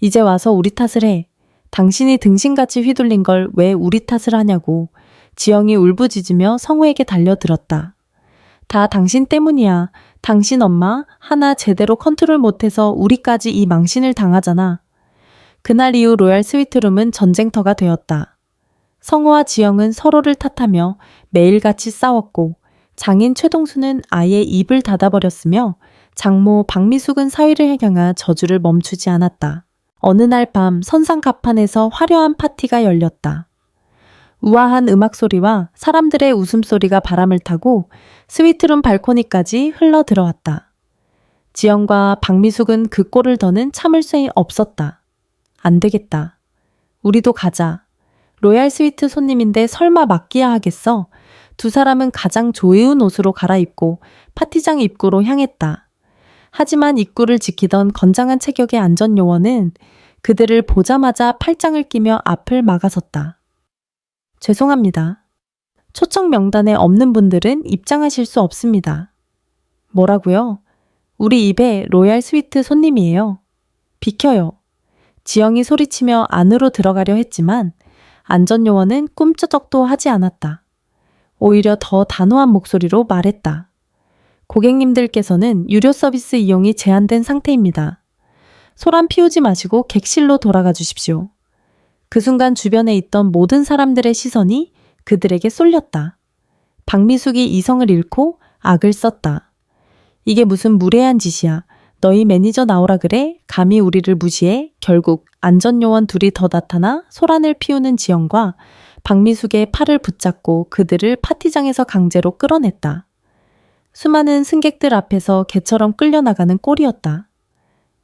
이제 와서 우리 탓을 해. 당신이 등신같이 휘둘린 걸 왜 우리 탓을 하냐고 지영이 울부짖으며 성우에게 달려들었다. 다 당신 때문이야. 당신 엄마 하나 제대로 컨트롤 못해서 우리까지 이 망신을 당하잖아. 그날 이후 로얄 스위트룸은 전쟁터가 되었다. 성우와 지영은 서로를 탓하며 매일같이 싸웠고 장인 최동수는 아예 입을 닫아버렸으며 장모 박미숙은 사위를 향하 저주를 멈추지 않았다. 어느 날 밤 선상갑판에서 화려한 파티가 열렸다. 우아한 음악 소리와 사람들의 웃음소리가 바람을 타고 스위트룸 발코니까지 흘러 들어왔다. 지영과 박미숙은 그 꼴을 더는 참을 수 없었다. 안 되겠다. 우리도 가자. 로얄 스위트 손님인데 설마 맡기야 하겠어? 두 사람은 가장 조이운 옷으로 갈아입고 파티장 입구로 향했다. 하지만 입구를 지키던 건장한 체격의 안전요원은 그들을 보자마자 팔짱을 끼며 앞을 막아섰다. 죄송합니다. 초청 명단에 없는 분들은 입장하실 수 없습니다. 뭐라고요? 우리 입에 로얄 스위트 손님이에요. 비켜요. 지영이 소리치며 안으로 들어가려 했지만 안전요원은 꿈쩍도 하지 않았다. 오히려 더 단호한 목소리로 말했다. 고객님들께서는 유료 서비스 이용이 제한된 상태입니다. 소란 피우지 마시고 객실로 돌아가 주십시오. 그 순간 주변에 있던 모든 사람들의 시선이 그들에게 쏠렸다. 박미숙이 이성을 잃고 악을 썼다. 이게 무슨 무례한 짓이야. 너희 매니저 나오라 그래? 감히 우리를 무시해? 결국 안전요원 둘이 더 나타나 소란을 피우는 지영과 박미숙의 팔을 붙잡고 그들을 파티장에서 강제로 끌어냈다. 수많은 승객들 앞에서 개처럼 끌려나가는 꼴이었다.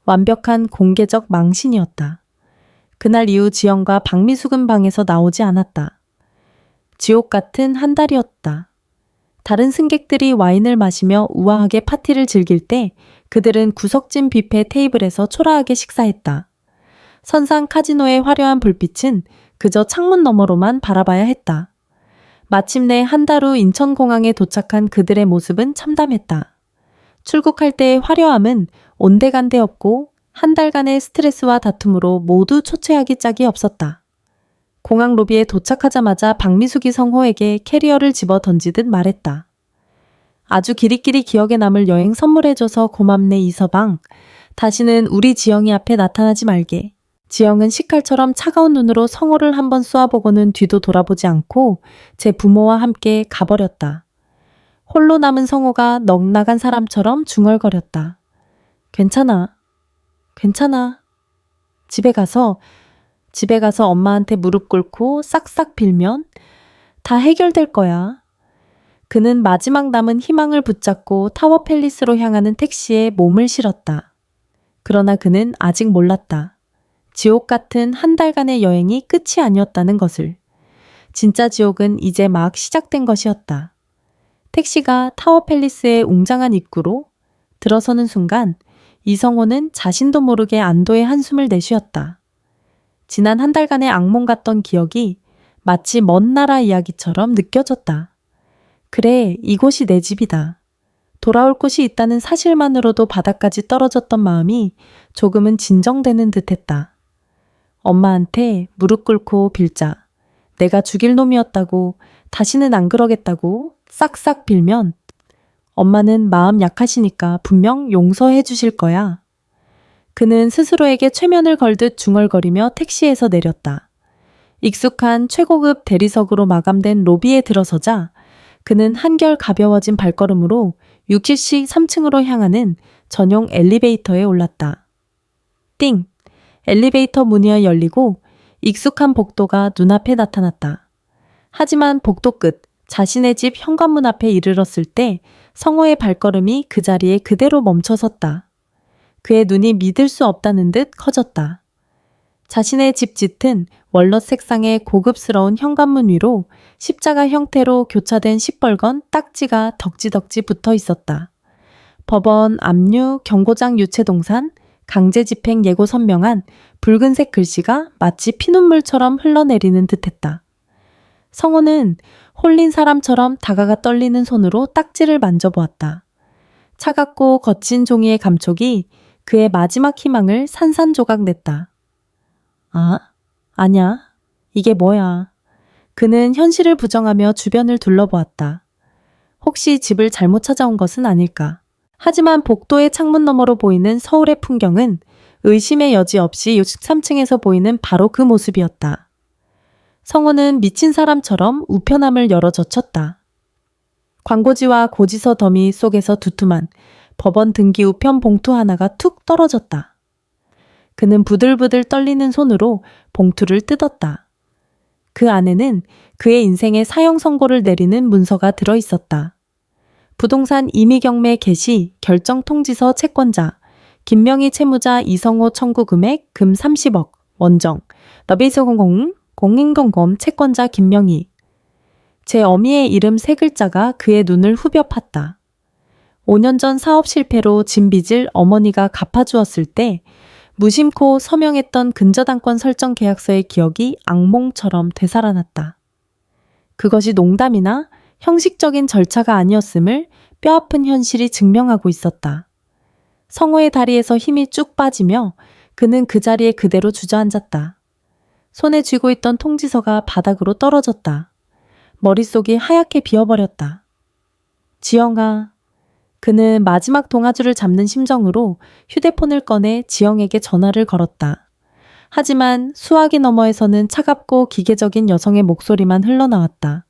완벽한 공개적 망신이었다. 그날 이후 지영과 박미숙은 방에서 나오지 않았다. 지옥 같은 한 달이었다. 다른 승객들이 와인을 마시며 우아하게 파티를 즐길 때 그들은 구석진 뷔페 테이블에서 초라하게 식사했다. 선상 카지노의 화려한 불빛은 그저 창문 너머로만 바라봐야 했다. 마침내 한 달 후 인천공항에 도착한 그들의 모습은 참담했다. 출국할 때의 화려함은 온데간데 없고 한 달간의 스트레스와 다툼으로 모두 초췌하기 짝이 없었다. 공항 로비에 도착하자마자 박미숙이 성호에게 캐리어를 집어 던지듯 말했다. 아주 기리끼리 기억에 남을 여행 선물해줘서 고맙네 이서방. 다시는 우리 지영이 앞에 나타나지 말게. 지영은 식칼처럼 차가운 눈으로 성호를 한번 쏘아보고는 뒤도 돌아보지 않고 제 부모와 함께 가버렸다. 홀로 남은 성호가 넋나간 사람처럼 중얼거렸다. 괜찮아. 집에 가서 엄마한테 무릎 꿇고 싹싹 빌면 다 해결될 거야. 그는 마지막 남은 희망을 붙잡고 타워 팰리스로 향하는 택시에 몸을 실었다. 그러나 그는 아직 몰랐다. 지옥 같은 한 달간의 여행이 끝이 아니었다는 것을. 진짜 지옥은 이제 막 시작된 것이었다. 택시가 타워 팰리스의 웅장한 입구로 들어서는 순간 이성호는 자신도 모르게 안도의 한숨을 내쉬었다. 지난 한 달간의 악몽 같던 기억이 마치 먼 나라 이야기처럼 느껴졌다. 그래, 이곳이 내 집이다. 돌아올 곳이 있다는 사실만으로도 바닥까지 떨어졌던 마음이 조금은 진정되는 듯했다. 엄마한테 무릎 꿇고 빌자. 내가 죽일 놈이었다고, 다시는 안 그러겠다고 싹싹 빌면 엄마는 마음 약하시니까 분명 용서해 주실 거야. 그는 스스로에게 최면을 걸듯 중얼거리며 택시에서 내렸다. 익숙한 최고급 대리석으로 마감된 로비에 들어서자 그는 한결 가벼워진 발걸음으로 60씩 3층으로 향하는 전용 엘리베이터에 올랐다. 띵! 엘리베이터 문이 열리고 익숙한 복도가 눈앞에 나타났다. 하지만 복도 끝 자신의 집 현관문 앞에 이르렀을 때 성호의 발걸음이 그 자리에 그대로 멈춰섰다. 그의 눈이 믿을 수 없다는 듯 커졌다. 자신의 집 짙은 월넛 색상의 고급스러운 현관문 위로 십자가 형태로 교차된 시뻘건 딱지가 덕지덕지 붙어 있었다. 법원, 압류, 경고장 유체동산, 강제집행 예고 선명한 붉은색 글씨가 마치 피눈물처럼 흘러내리는 듯했다. 성호는 홀린 사람처럼 다가가 떨리는 손으로 딱지를 만져보았다. 차갑고 거친 종이의 감촉이 그의 마지막 희망을 산산조각 냈다. 아냐. 이게 뭐야. 그는 현실을 부정하며 주변을 둘러보았다. 혹시 집을 잘못 찾아온 것은 아닐까. 하지만 복도의 창문 너머로 보이는 서울의 풍경은 의심의 여지 없이 63층에서 보이는 바로 그 모습이었다. 성호는 미친 사람처럼 우편함을 열어 젖혔다. 광고지와 고지서 더미 속에서 두툼한 법원 등기 우편 봉투 하나가 툭 떨어졌다. 그는 부들부들 떨리는 손으로 봉투를 뜯었다. 그 안에는 그의 인생의 사형 선고를 내리는 문서가 들어 있었다. 부동산 임의경매 개시 결정 통지서 채권자 김명희 채무자 이성호 청구 금액 금 30억 원정 너비소공공 공인공검 채권자 김명희. 제 어미의 이름 세 글자가 그의 눈을 후벼 팠다. 5년 전 사업 실패로 진 빚을 어머니가 갚아주었을 때 무심코 서명했던 근저당권 설정 계약서의 기억이 악몽처럼 되살아났다. 그것이 농담이나 형식적인 절차가 아니었음을 뼈아픈 현실이 증명하고 있었다. 성호의 다리에서 힘이 쭉 빠지며 그는 그 자리에 그대로 주저앉았다. 손에 쥐고 있던 통지서가 바닥으로 떨어졌다. 머릿속이 하얗게 비어버렸다. 지영아. 그는 마지막 동아줄을 잡는 심정으로 휴대폰을 꺼내 지영에게 전화를 걸었다. 하지만 수화기 너머에서는 차갑고 기계적인 여성의 목소리만 흘러나왔다.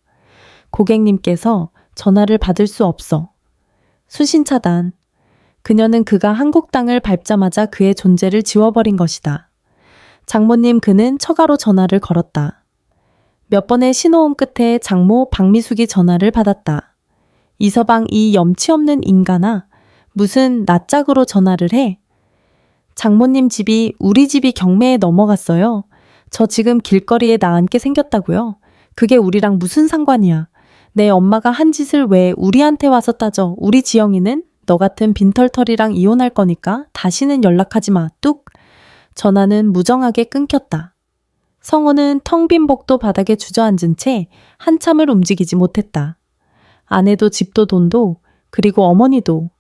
고객님께서 전화를 받을 수 없어. 수신 차단. 그녀는 그가 한국 땅을 밟자마자 그의 존재를 지워버린 것이다. 장모님, 그는 처가로 전화를 걸었다. 몇 번의 신호음 끝에 장모 박미숙이 전화를 받았다. 이서방, 이 염치 없는 인간아, 무슨 낯짝으로 전화를 해? 장모님 집이 우리 집이 경매에 넘어갔어요. 저 지금 길거리에 나앉게 생겼다고요. 그게 우리랑 무슨 상관이야. 내 엄마가 한 짓을 왜 우리한테 와서 따져. 우리 지영이는 너 같은 빈털터리랑 이혼할 거니까 다시는 연락하지 마. 뚝. 전화는 무정하게 끊겼다. 성호는 텅 빈 복도 바닥에 주저앉은 채 한참을 움직이지 못했다. 아내도 집도 돈도 그리고 어머니도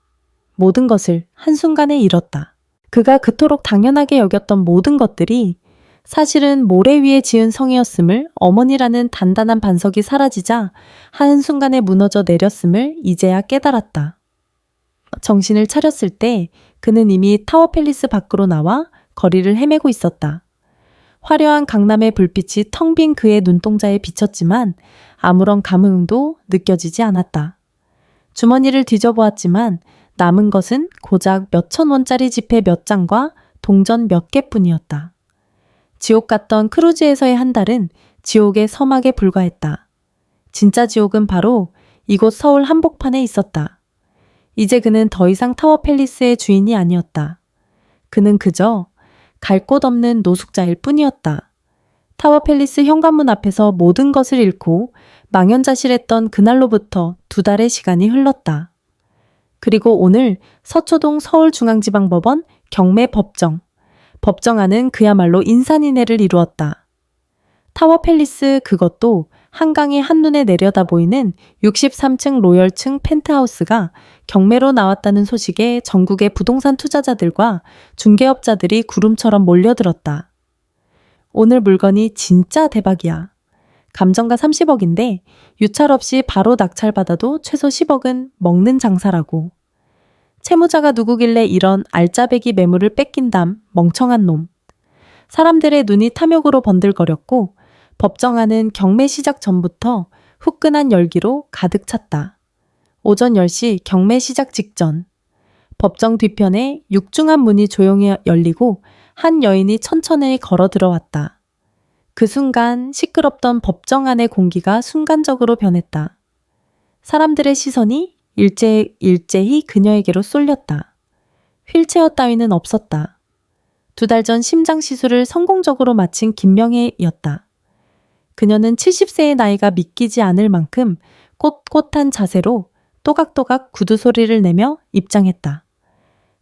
모든 것을 한순간에 잃었다. 그가 그토록 당연하게 여겼던 모든 것들이 사실은 모래 위에 지은 성이었음을 어머니라는 단단한 반석이 사라지자 한순간에 무너져 내렸음을 이제야 깨달았다. 정신을 차렸을 때 그는 이미 타워팰리스 밖으로 나와 거리를 헤매고 있었다. 화려한 강남의 불빛이 텅 빈 그의 눈동자에 비쳤지만 아무런 감흥도 느껴지지 않았다. 주머니를 뒤져보았지만 남은 것은 고작 몇천 원짜리 지폐 몇 장과 동전 몇 개뿐이었다. 지옥 같던 크루즈에서의 한 달은 지옥의 서막에 불과했다. 진짜 지옥은 바로 이곳 서울 한복판에 있었다. 이제 그는 더 이상 타워팰리스의 주인이 아니었다. 그는 그저 갈 곳 없는 노숙자일 뿐이었다. 타워팰리스 현관문 앞에서 모든 것을 잃고 망연자실했던 그날로부터 2달의 시간이 흘렀다. 그리고 오늘 서초동 서울중앙지방법원 경매법정. 법정안은 그야말로 인산인해를 이루었다. 타워팰리스, 그것도 한강이 한눈에 내려다 보이는 63층 로열층 펜트하우스가 경매로 나왔다는 소식에 전국의 부동산 투자자들과 중개업자들이 구름처럼 몰려들었다. 오늘 물건이 진짜 대박이야. 감정가 30억인데 유찰 없이 바로 낙찰받아도 최소 10억은 먹는 장사라고. 채무자가 누구길래 이런 알짜배기 매물을 뺏긴담, 멍청한 놈. 사람들의 눈이 탐욕으로 번들거렸고 법정안은 경매 시작 전부터 후끈한 열기로 가득 찼다. 오전 10시 경매 시작 직전. 법정 뒤편에 육중한 문이 조용히 열리고 한 여인이 천천히 걸어 들어왔다. 그 순간 시끄럽던 법정 안의 공기가 순간적으로 변했다. 사람들의 시선이 일제히 그녀에게로 쏠렸다. 휠체어 따위는 없었다. 2달 전 심장 시술을 성공적으로 마친 김명혜였다. 그녀는 70세의 나이가 믿기지 않을 만큼 꼿꼿한 자세로 또각또각 구두 소리를 내며 입장했다.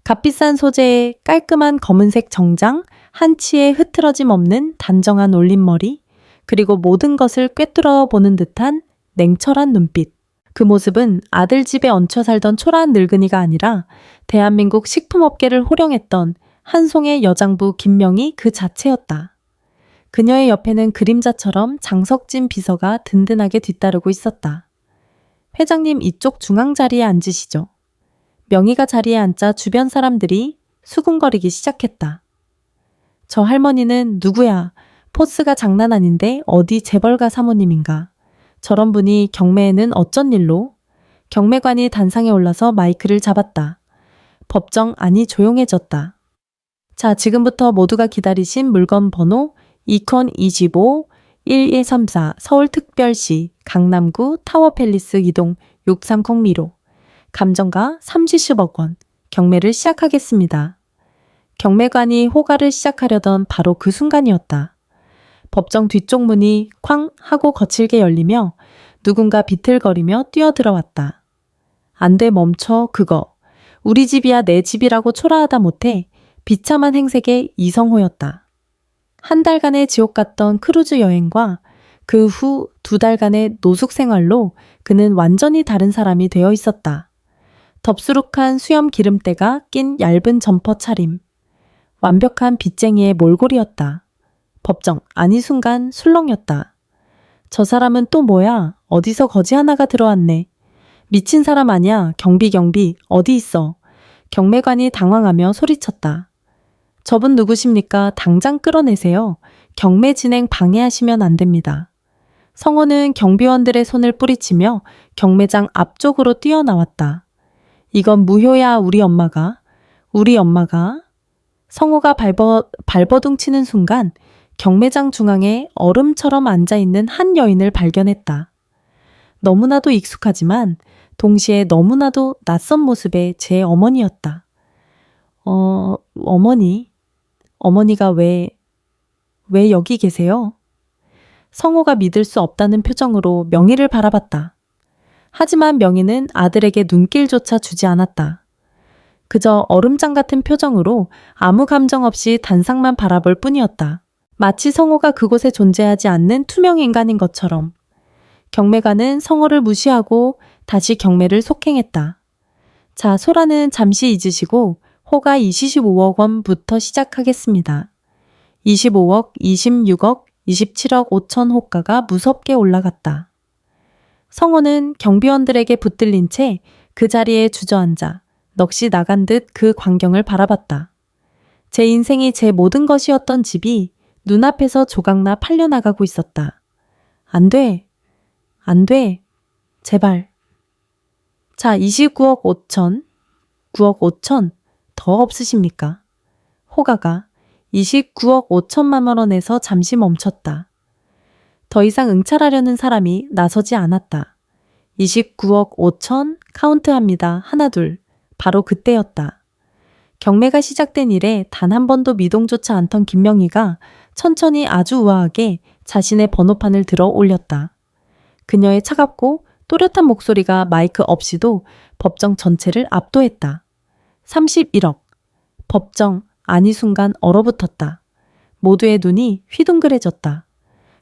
값비싼 소재의 깔끔한 검은색 정장, 한치의 흐트러짐 없는 단정한 올림머리, 그리고 모든 것을 꿰뚫어 보는 듯한 냉철한 눈빛. 그 모습은 아들 집에 얹혀 살던 초라한 늙은이가 아니라 대한민국 식품업계를 호령했던 한송의 여장부 김명희 그 자체였다. 그녀의 옆에는 그림자처럼 장석진 비서가 든든하게 뒤따르고 있었다. 회장님 이쪽 중앙 자리에 앉으시죠. 명희가 자리에 앉자 주변 사람들이 수군거리기 시작했다. 저 할머니는 누구야? 포스가 장난 아닌데 어디 재벌가 사모님인가? 저런 분이 경매에는 어쩐 일로? 경매관이 단상에 올라서 마이크를 잡았다. 법정 안이 조용해졌다. 자, 지금부터 모두가 기다리신 물건 번호 2025-1134 서울특별시 강남구 타워팰리스 이동 630미로 감정가 30억 원 경매를 시작하겠습니다. 경매관이 호가를 시작하려던 바로 그 순간이었다. 법정 뒤쪽 문이 쾅 하고 거칠게 열리며 누군가 비틀거리며 뛰어들어왔다. 안 돼 멈춰 그거. 우리 집이야 내 집이라고 초라하다 못해 비참한 행색의 이성호였다. 한 달간의 지옥 같던 크루즈 여행과 그 후 2달간의 노숙 생활로 그는 완전히 다른 사람이 되어 있었다. 덥수룩한 수염 기름때가 낀 얇은 점퍼 차림. 완벽한 빚쟁이의 몰골이었다. 법정 아니 순간 술렁였다. 저 사람은 또 뭐야? 어디서 거지 하나가 들어왔네. 미친 사람 아니야. 경비 어디 있어? 경매관이 당황하며 소리쳤다. 저분 누구십니까? 당장 끌어내세요. 경매 진행 방해하시면 안 됩니다. 성호는 경비원들의 손을 뿌리치며 경매장 앞쪽으로 뛰어나왔다. 이건 무효야 우리 엄마가. 성호가 발버둥 치는 순간 경매장 중앙에 얼음처럼 앉아있는 한 여인을 발견했다. 너무나도 익숙하지만 동시에 너무나도 낯선 모습의 제 어머니였다. 어머니가 왜 여기 계세요? 성호가 믿을 수 없다는 표정으로 명희를 바라봤다. 하지만 명희는 아들에게 눈길조차 주지 않았다. 그저 얼음장 같은 표정으로 아무 감정 없이 단상만 바라볼 뿐이었다. 마치 성호가 그곳에 존재하지 않는 투명 인간인 것처럼. 경매관은 성호를 무시하고 다시 경매를 속행했다. 자, 소라는 잠시 잊으시고 호가 25억 원부터 시작하겠습니다. 25억, 26억, 27억 5천 호가가 무섭게 올라갔다. 성호는 경비원들에게 붙들린 채 그 자리에 주저앉아 넋이 나간 듯 그 광경을 바라봤다. 제 인생이 제 모든 것이었던 집이 눈앞에서 조각나 팔려나가고 있었다. 안 돼. 제발. 자, 29억 5천, 9억 5천 더 없으십니까? 호가가 29억 5천만 원에서 잠시 멈췄다. 더 이상 응찰하려는 사람이 나서지 않았다. 29억 5천 카운트합니다. 하나 둘. 바로 그때였다. 경매가 시작된 이래 단 한 번도 미동조차 않던 김명희가 천천히 아주 우아하게 자신의 번호판을 들어 올렸다. 그녀의 차갑고 또렷한 목소리가 마이크 없이도 법정 전체를 압도했다. 31억. 법정 아니 순간 얼어붙었다. 모두의 눈이 휘둥그레졌다.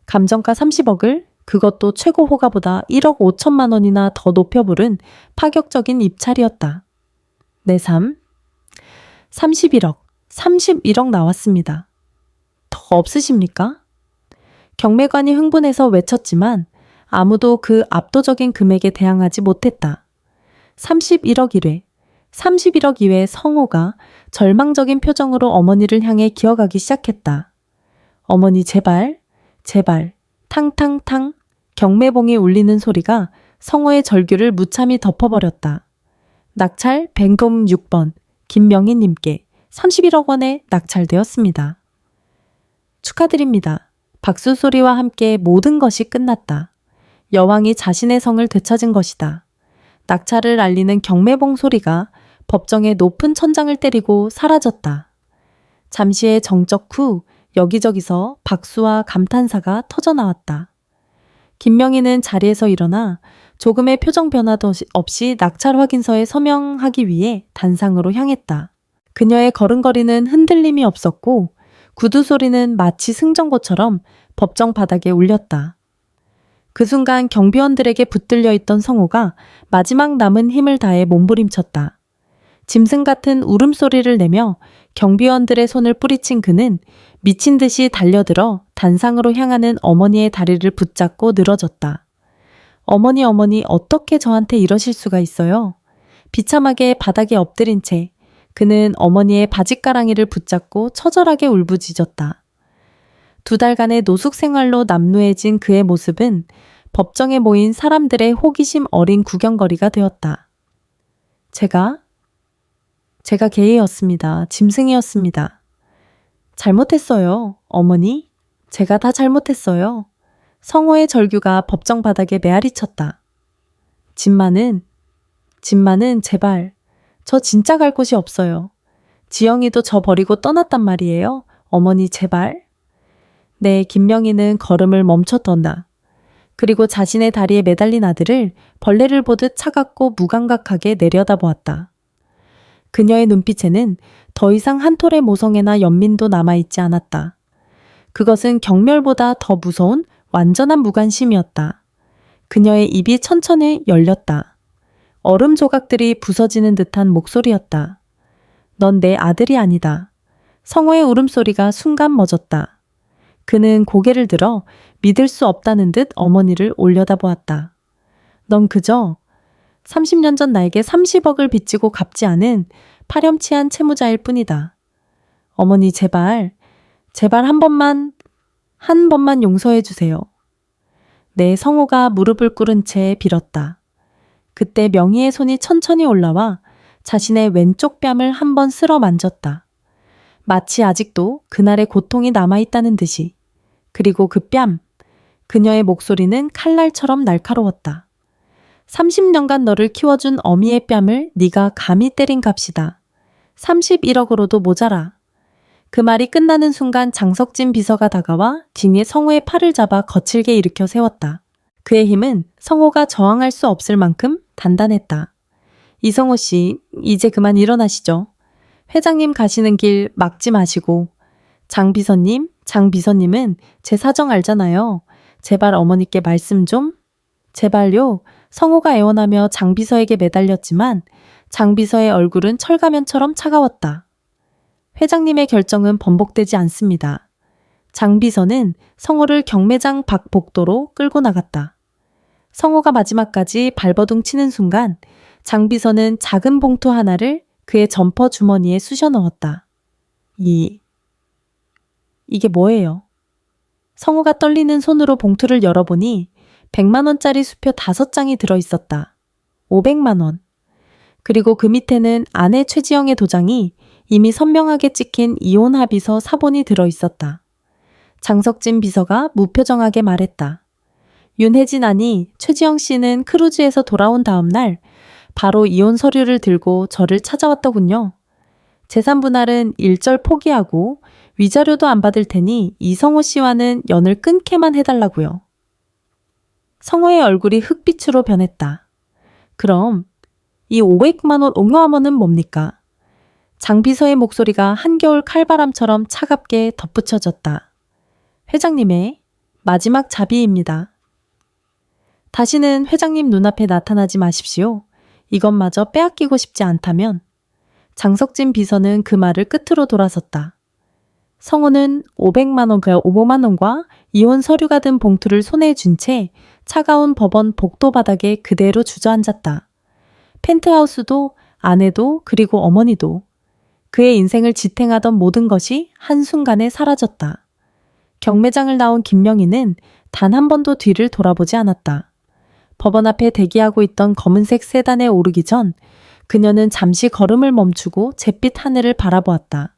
감정가 30억을 그것도 최고 호가보다 1억 5천만 원이나 더 높여 부른 파격적인 입찰이었다. 내 삶. 31억 나왔습니다. 더 없으십니까? 경매관이 흥분해서 외쳤지만 아무도 그 압도적인 금액에 대항하지 못했다. 31억 1회, 31억 2회 성호가 절망적인 표정으로 어머니를 향해 기어가기 시작했다. 어머니 제발, 탕탕탕 경매봉이 울리는 소리가 성호의 절규를 무참히 덮어버렸다. 낙찰 뱅돔 6번 김명희님께 31억 원에 낙찰되었습니다. 축하드립니다. 박수 소리와 함께 모든 것이 끝났다. 여왕이 자신의 성을 되찾은 것이다. 낙찰을 알리는 경매봉 소리가 법정의 높은 천장을 때리고 사라졌다. 잠시의 정적 후 여기저기서 박수와 감탄사가 터져나왔다. 김명희는 자리에서 일어나 조금의 표정 변화도 없이 낙찰 확인서에 서명하기 위해 단상으로 향했다. 그녀의 걸음걸이는 흔들림이 없었고 구두 소리는 마치 승전고처럼 법정 바닥에 울렸다. 그 순간 경비원들에게 붙들려 있던 성호가 마지막 남은 힘을 다해 몸부림쳤다. 짐승 같은 울음소리를 내며 경비원들의 손을 뿌리친 그는 미친 듯이 달려들어 단상으로 향하는 어머니의 다리를 붙잡고 늘어졌다. 어머니, 어떻게 저한테 이러실 수가 있어요? 비참하게 바닥에 엎드린 채 그는 어머니의 바짓가랑이를 붙잡고 처절하게 울부짖었다. 2달간의 노숙 생활로 남루해진 그의 모습은 법정에 모인 사람들의 호기심 어린 구경거리가 되었다. 제가 개였습니다. 짐승이었습니다. 잘못했어요. 어머니, 제가 다 잘못했어요. 성호의 절규가 법정 바닥에 메아리 쳤다. 진마는 제발, 저 진짜 갈 곳이 없어요. 지영이도 저 버리고 떠났단 말이에요. 어머니 제발. 네, 김명희는 걸음을 멈췄던다. 그리고 자신의 다리에 매달린 아들을 벌레를 보듯 차갑고 무감각하게 내려다보았다. 그녀의 눈빛에는 더 이상 한 톨의 모성애나 연민도 남아있지 않았다. 그것은 경멸보다 더 무서운 완전한 무관심이었다. 그녀의 입이 천천히 열렸다. 얼음 조각들이 부서지는 듯한 목소리였다. 넌 내 아들이 아니다. 성호의 울음소리가 순간 멎었다. 그는 고개를 들어 믿을 수 없다는 듯 어머니를 올려다보았다. 넌 그저 30년 전 나에게 30억을 빚지고 갚지 않은 파렴치한 채무자일 뿐이다. 어머니 제발 한 번만 용서해 주세요. 내 성호가 무릎을 꿇은 채 빌었다. 그때 명희의 손이 천천히 올라와 자신의 왼쪽 뺨을 한번 쓸어 만졌다. 마치 아직도 그날의 고통이 남아있다는 듯이. 그리고 그 뺨, 그녀의 목소리는 칼날처럼 날카로웠다. 30년간 너를 키워준 어미의 뺨을 네가 감히 때린 값이다. 31억으로도 모자라. 그 말이 끝나는 순간 장석진 비서가 다가와 딩에 성호의 팔을 잡아 거칠게 일으켜 세웠다. 그의 힘은 성호가 저항할 수 없을 만큼 단단했다. 이성호 씨, 이제 그만 일어나시죠. 회장님 가시는 길 막지 마시고. 장 비서님은 제 사정 알잖아요. 제발 어머니께 말씀 좀. 제발요. 성호가 애원하며 장 비서에게 매달렸지만 장 비서의 얼굴은 철가면처럼 차가웠다. 회장님의 결정은 번복되지 않습니다. 장 비서는 성호를 경매장 밖 복도로 끌고 나갔다. 성호가 마지막까지 발버둥 치는 순간 장 비서는 작은 봉투 하나를 그의 점퍼 주머니에 쑤셔 넣었다. 이게 뭐예요? 성호가 떨리는 손으로 봉투를 열어보니 100만 원짜리 수표 5장이 들어있었다. 500만 원. 그리고 그 밑에는 아내 최지영의 도장이 이미 선명하게 찍힌 이혼 합의서 사본이 들어있었다. 장석진 비서가 무표정하게 말했다. 윤혜진 아니 최지영 씨는 크루즈에서 돌아온 다음 날 바로 이혼 서류를 들고 저를 찾아왔더군요. 재산 분할은 일절 포기하고 위자료도 안 받을 테니 이성호 씨와는 연을 끊게만 해달라고요. 성호의 얼굴이 흑빛으로 변했다. 그럼 이 500만 원 옹호함원은 뭡니까? 장 비서의 목소리가 한겨울 칼바람처럼 차갑게 덧붙여졌다. 회장님의 마지막 자비입니다. 다시는 회장님 눈앞에 나타나지 마십시오. 이것마저 빼앗기고 싶지 않다면. 장석진 비서는 그 말을 끝으로 돌아섰다. 성호는 500만 원과 이혼 서류가 든 봉투를 손에 쥔 채 차가운 법원 복도 바닥에 그대로 주저앉았다. 펜트하우스도 아내도 그리고 어머니도 그의 인생을 지탱하던 모든 것이 한순간에 사라졌다. 경매장을 나온 김명희는 단 한 번도 뒤를 돌아보지 않았다. 법원 앞에 대기하고 있던 검은색 세단에 오르기 전 그녀는 잠시 걸음을 멈추고 잿빛 하늘을 바라보았다.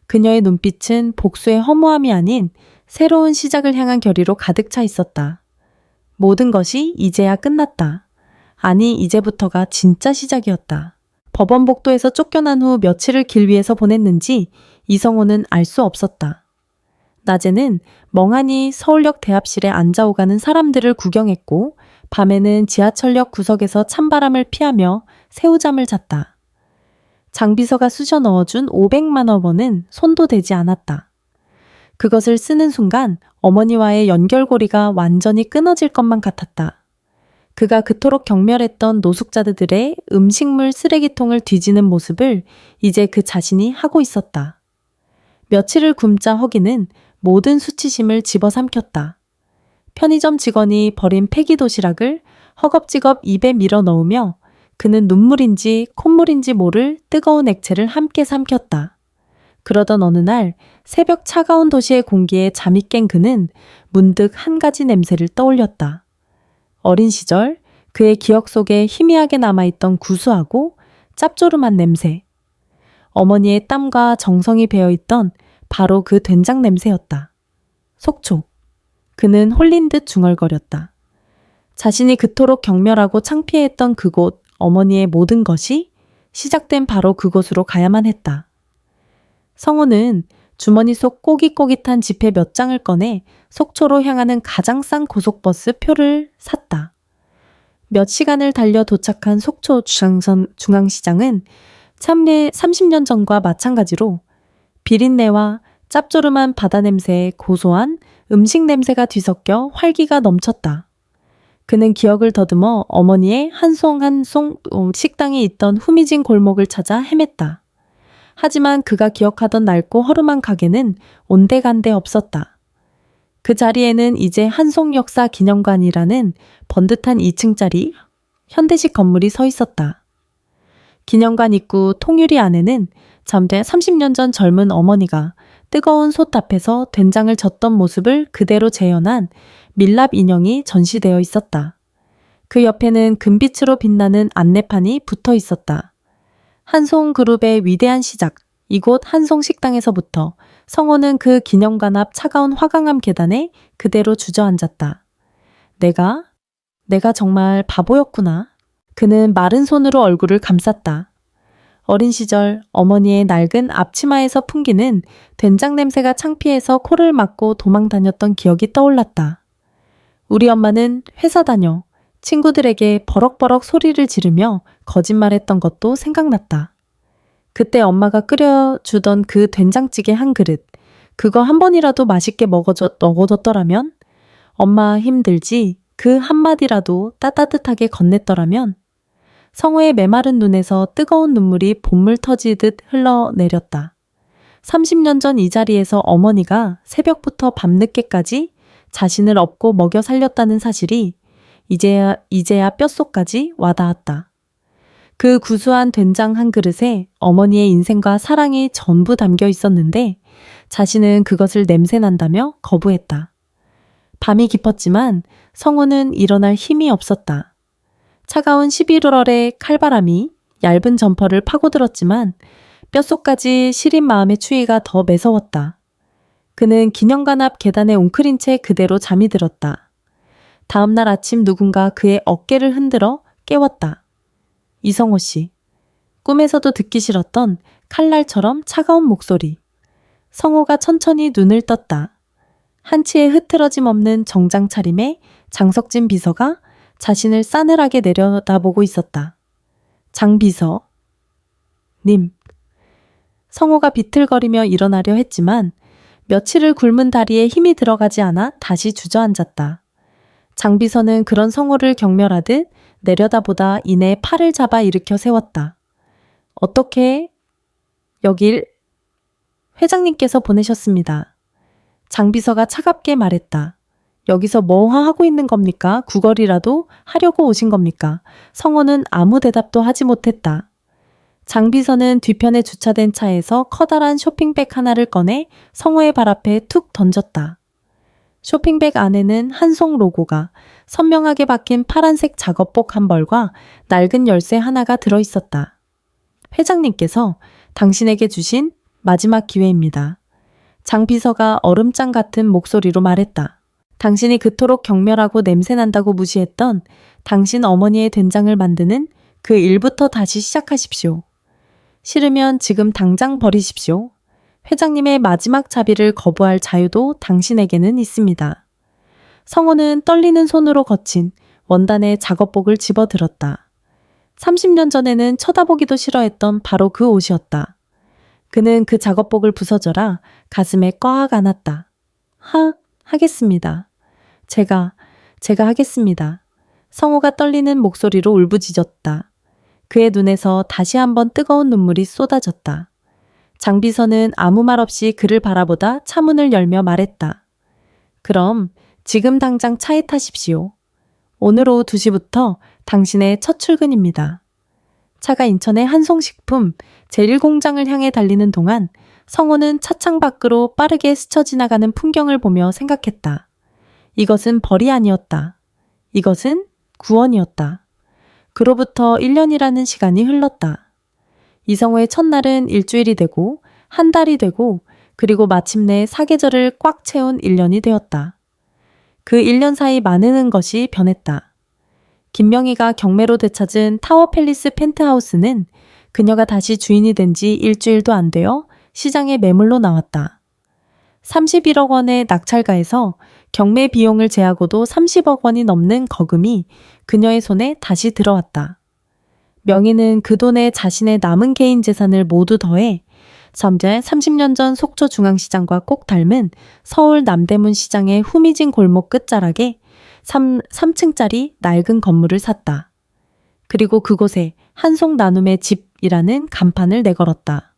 그녀의 눈빛은 복수의 허무함이 아닌 새로운 시작을 향한 결의로 가득 차 있었다. 모든 것이 이제야 끝났다. 아니, 이제부터가 진짜 시작이었다. 법원 복도에서 쫓겨난 후 며칠을 길 위에서 보냈는지 이성호는 알 수 없었다. 낮에는 멍하니 서울역 대합실에 앉아 오가는 사람들을 구경했고 밤에는 지하철역 구석에서 찬바람을 피하며 새우잠을 잤다. 장 비서가 쑤셔 넣어준 500만 원은 손도 대지 않았다. 그것을 쓰는 순간 어머니와의 연결고리가 완전히 끊어질 것만 같았다. 그가 그토록 경멸했던 노숙자들의 음식물 쓰레기통을 뒤지는 모습을 이제 그 자신이 하고 있었다. 며칠을 굶자 허기는 모든 수치심을 집어삼켰다. 편의점 직원이 버린 폐기 도시락을 허겁지겁 입에 밀어 넣으며 그는 눈물인지 콧물인지 모를 뜨거운 액체를 함께 삼켰다. 그러던 어느 날 새벽 차가운 도시의 공기에 잠이 깬 그는 문득 한 가지 냄새를 떠올렸다. 어린 시절 그의 기억 속에 희미하게 남아있던 구수하고 짭조름한 냄새. 어머니의 땀과 정성이 배어있던 바로 그 된장 냄새였다. 속초. 그는 홀린 듯 중얼거렸다. 자신이 그토록 경멸하고 창피했던 그곳, 어머니의 모든 것이 시작된 바로 그곳으로 가야만 했다. 성호는 주머니 속 꼬깃꼬깃한 지폐 몇 장을 꺼내 속초로 향하는 가장 싼 고속버스 표를 샀다. 몇 시간을 달려 도착한 속초 중앙시장은 참내 30년 전과 마찬가지로 비린내와 짭조름한 바다 냄새에 고소한 음식 냄새가 뒤섞여 활기가 넘쳤다. 그는 기억을 더듬어 어머니의 한 송 한 송 식당이 있던 후미진 골목을 찾아 헤맸다. 하지만 그가 기억하던 낡고 허름한 가게는 온데간데 없었다. 그 자리에는 이제 한송역사 기념관이라는 번듯한 2층짜리 현대식 건물이 서 있었다. 기념관 입구 통유리 안에는 잠대 30년 전 젊은 어머니가 뜨거운 솥 앞에서 된장을 젓던 모습을 그대로 재현한 밀랍 인형이 전시되어 있었다. 그 옆에는 금빛으로 빛나는 안내판이 붙어 있었다. 한송그룹의 위대한 시작, 이곳 한송식당에서부터 성호는 그 기념관 앞 차가운 화강암 계단에 그대로 주저앉았다. 내가 정말 바보였구나. 그는 마른 손으로 얼굴을 감쌌다. 어린 시절 어머니의 낡은 앞치마에서 풍기는 된장 냄새가 창피해서 코를 막고 도망 다녔던 기억이 떠올랐다. 우리 엄마는 회사 다녀 친구들에게 버럭버럭 소리를 지르며 거짓말했던 것도 생각났다. 그때 엄마가 끓여주던 그 된장찌개 한 그릇, 그거 한 번이라도 맛있게 먹어줬더라면? 엄마 힘들지? 그 한마디라도 따뜻하게 건넸더라면? 성호의 메마른 눈에서 뜨거운 눈물이 봇물 터지듯 흘러내렸다. 30년 전 이 자리에서 어머니가 새벽부터 밤늦게까지 자신을 업고 먹여 살렸다는 사실이 이제야 뼛속까지 와닿았다. 그 구수한 된장 한 그릇에 어머니의 인생과 사랑이 전부 담겨 있었는데 자신은 그것을 냄새난다며 거부했다. 밤이 깊었지만 성호는 일어날 힘이 없었다. 차가운 11월의 칼바람이 얇은 점퍼를 파고들었지만 뼛속까지 시린 마음의 추위가 더 매서웠다. 그는 기념관 앞 계단에 웅크린 채 그대로 잠이 들었다. 다음 날 아침 누군가 그의 어깨를 흔들어 깨웠다. 이성호 씨. 꿈에서도 듣기 싫었던 칼날처럼 차가운 목소리. 성호가 천천히 눈을 떴다. 한치의 흐트러짐 없는 정장 차림에 장석진 비서가 자신을 싸늘하게 내려다보고 있었다. 장 비서. 님. 성호가 비틀거리며 일어나려 했지만 며칠을 굶은 다리에 힘이 들어가지 않아 다시 주저앉았다. 장 비서는 그런 성호를 경멸하듯 내려다보다 이내 팔을 잡아 일으켜 세웠다. 어떻게 여길 회장님께서 보내셨습니다. 장 비서가 차갑게 말했다. 여기서 뭐 하고 있는 겁니까? 구걸이라도 하려고 오신 겁니까? 성호는 아무 대답도 하지 못했다. 장 비서는 뒤편에 주차된 차에서 커다란 쇼핑백 하나를 꺼내 성호의 발 앞에 툭 던졌다. 쇼핑백 안에는 한송 로고가 선명하게 박힌 파란색 작업복 한 벌과 낡은 열쇠 하나가 들어있었다. 회장님께서 당신에게 주신 마지막 기회입니다. 장 비서가 얼음장 같은 목소리로 말했다. 당신이 그토록 경멸하고 냄새난다고 무시했던 당신 어머니의 된장을 만드는 그 일부터 다시 시작하십시오. 싫으면 지금 당장 버리십시오. 회장님의 마지막 자비를 거부할 자유도 당신에게는 있습니다. 성호는 떨리는 손으로 거친 원단의 작업복을 집어들었다. 30년 전에는 쳐다보기도 싫어했던 바로 그 옷이었다. 그는 그 작업복을 부서져라 가슴에 꽉 안았다. 하겠습니다. 제가 하겠습니다. 성호가 떨리는 목소리로 울부짖었다. 그의 눈에서 다시 한번 뜨거운 눈물이 쏟아졌다. 장비서는 아무 말 없이 그를 바라보다 차문을 열며 말했다. 그럼 지금 당장 차에 타십시오. 오늘 오후 2시부터 당신의 첫 출근입니다. 차가 인천의 한송식품 제1공장을 향해 달리는 동안 성호는 차창 밖으로 빠르게 스쳐 지나가는 풍경을 보며 생각했다. 이것은 벌이 아니었다. 이것은 구원이었다. 그로부터 1년이라는 시간이 흘렀다. 이성호의 첫날은 일주일이 되고 한 달이 되고 그리고 마침내 사계절을 꽉 채운 1년이 되었다. 그 1년 사이 많은 것이 변했다. 김명희가 경매로 되찾은 타워팰리스 펜트하우스는 그녀가 다시 주인이 된 지 일주일도 안 되어 시장에 매물로 나왔다. 31억 원의 낙찰가에서 경매 비용을 제하고도 30억 원이 넘는 거금이 그녀의 손에 다시 들어왔다. 명희는 그 돈에 자신의 남은 개인 재산을 모두 더해 30년 전 속초 중앙시장과 꼭 닮은 서울 남대문 시장의 후미진 골목 끝자락에 3층짜리 낡은 건물을 샀다. 그리고 그곳에 한송 나눔의 집이라는 간판을 내걸었다.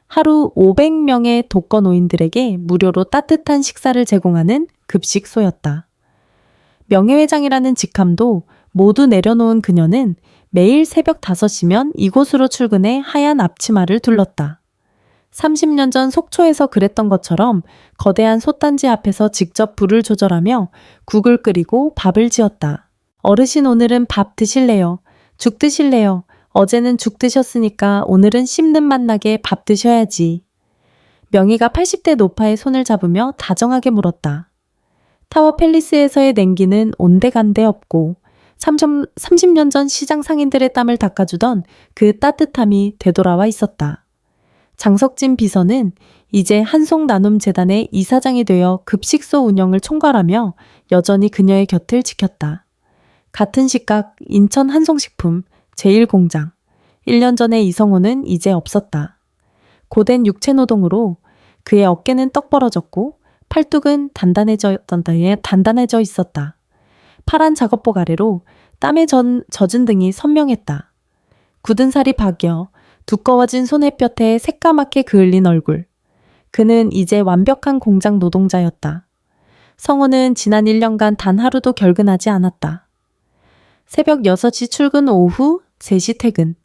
하루 500명의 독거노인들에게 무료로 따뜻한 식사를 제공하는 급식소였다. 명예회장이라는 직함도 모두 내려놓은 그녀는 매일 새벽 5시면 이곳으로 출근해 하얀 앞치마를 둘렀다. 30년 전 속초에서 그랬던 것처럼 거대한 솥단지 앞에서 직접 불을 조절하며 국을 끓이고 밥을 지었다. 어르신 오늘은 밥 드실래요? 죽 드실래요? 어제는 죽 드셨으니까 오늘은 씹는 맛 나게 밥 드셔야지. 명희가 80대 노파의 손을 잡으며 다정하게 물었다. 타워팰리스에서의 냉기는 온데간데 없고 30년 전 시장 상인들의 땀을 닦아주던 그 따뜻함이 되돌아와 있었다. 장석진 비서는 이제 한송나눔재단의 이사장이 되어 급식소 운영을 총괄하며 여전히 그녀의 곁을 지켰다. 같은 시각 인천 한송식품 제1공장. 1년 전에 이성호는 이제 없었다. 고된 육체노동으로 그의 어깨는 떡 벌어졌고 팔뚝은 단단해져 있었다. 파란 작업복 아래로 땀에 젖은 등이 선명했다. 굳은 살이 박여 두꺼워진 손햇볕에 새까맣게 그을린 얼굴. 그는 이제 완벽한 공장 노동자였다. 성호는 지난 1년간 단 하루도 결근하지 않았다. 새벽 6시 출근 오후 3시 퇴근.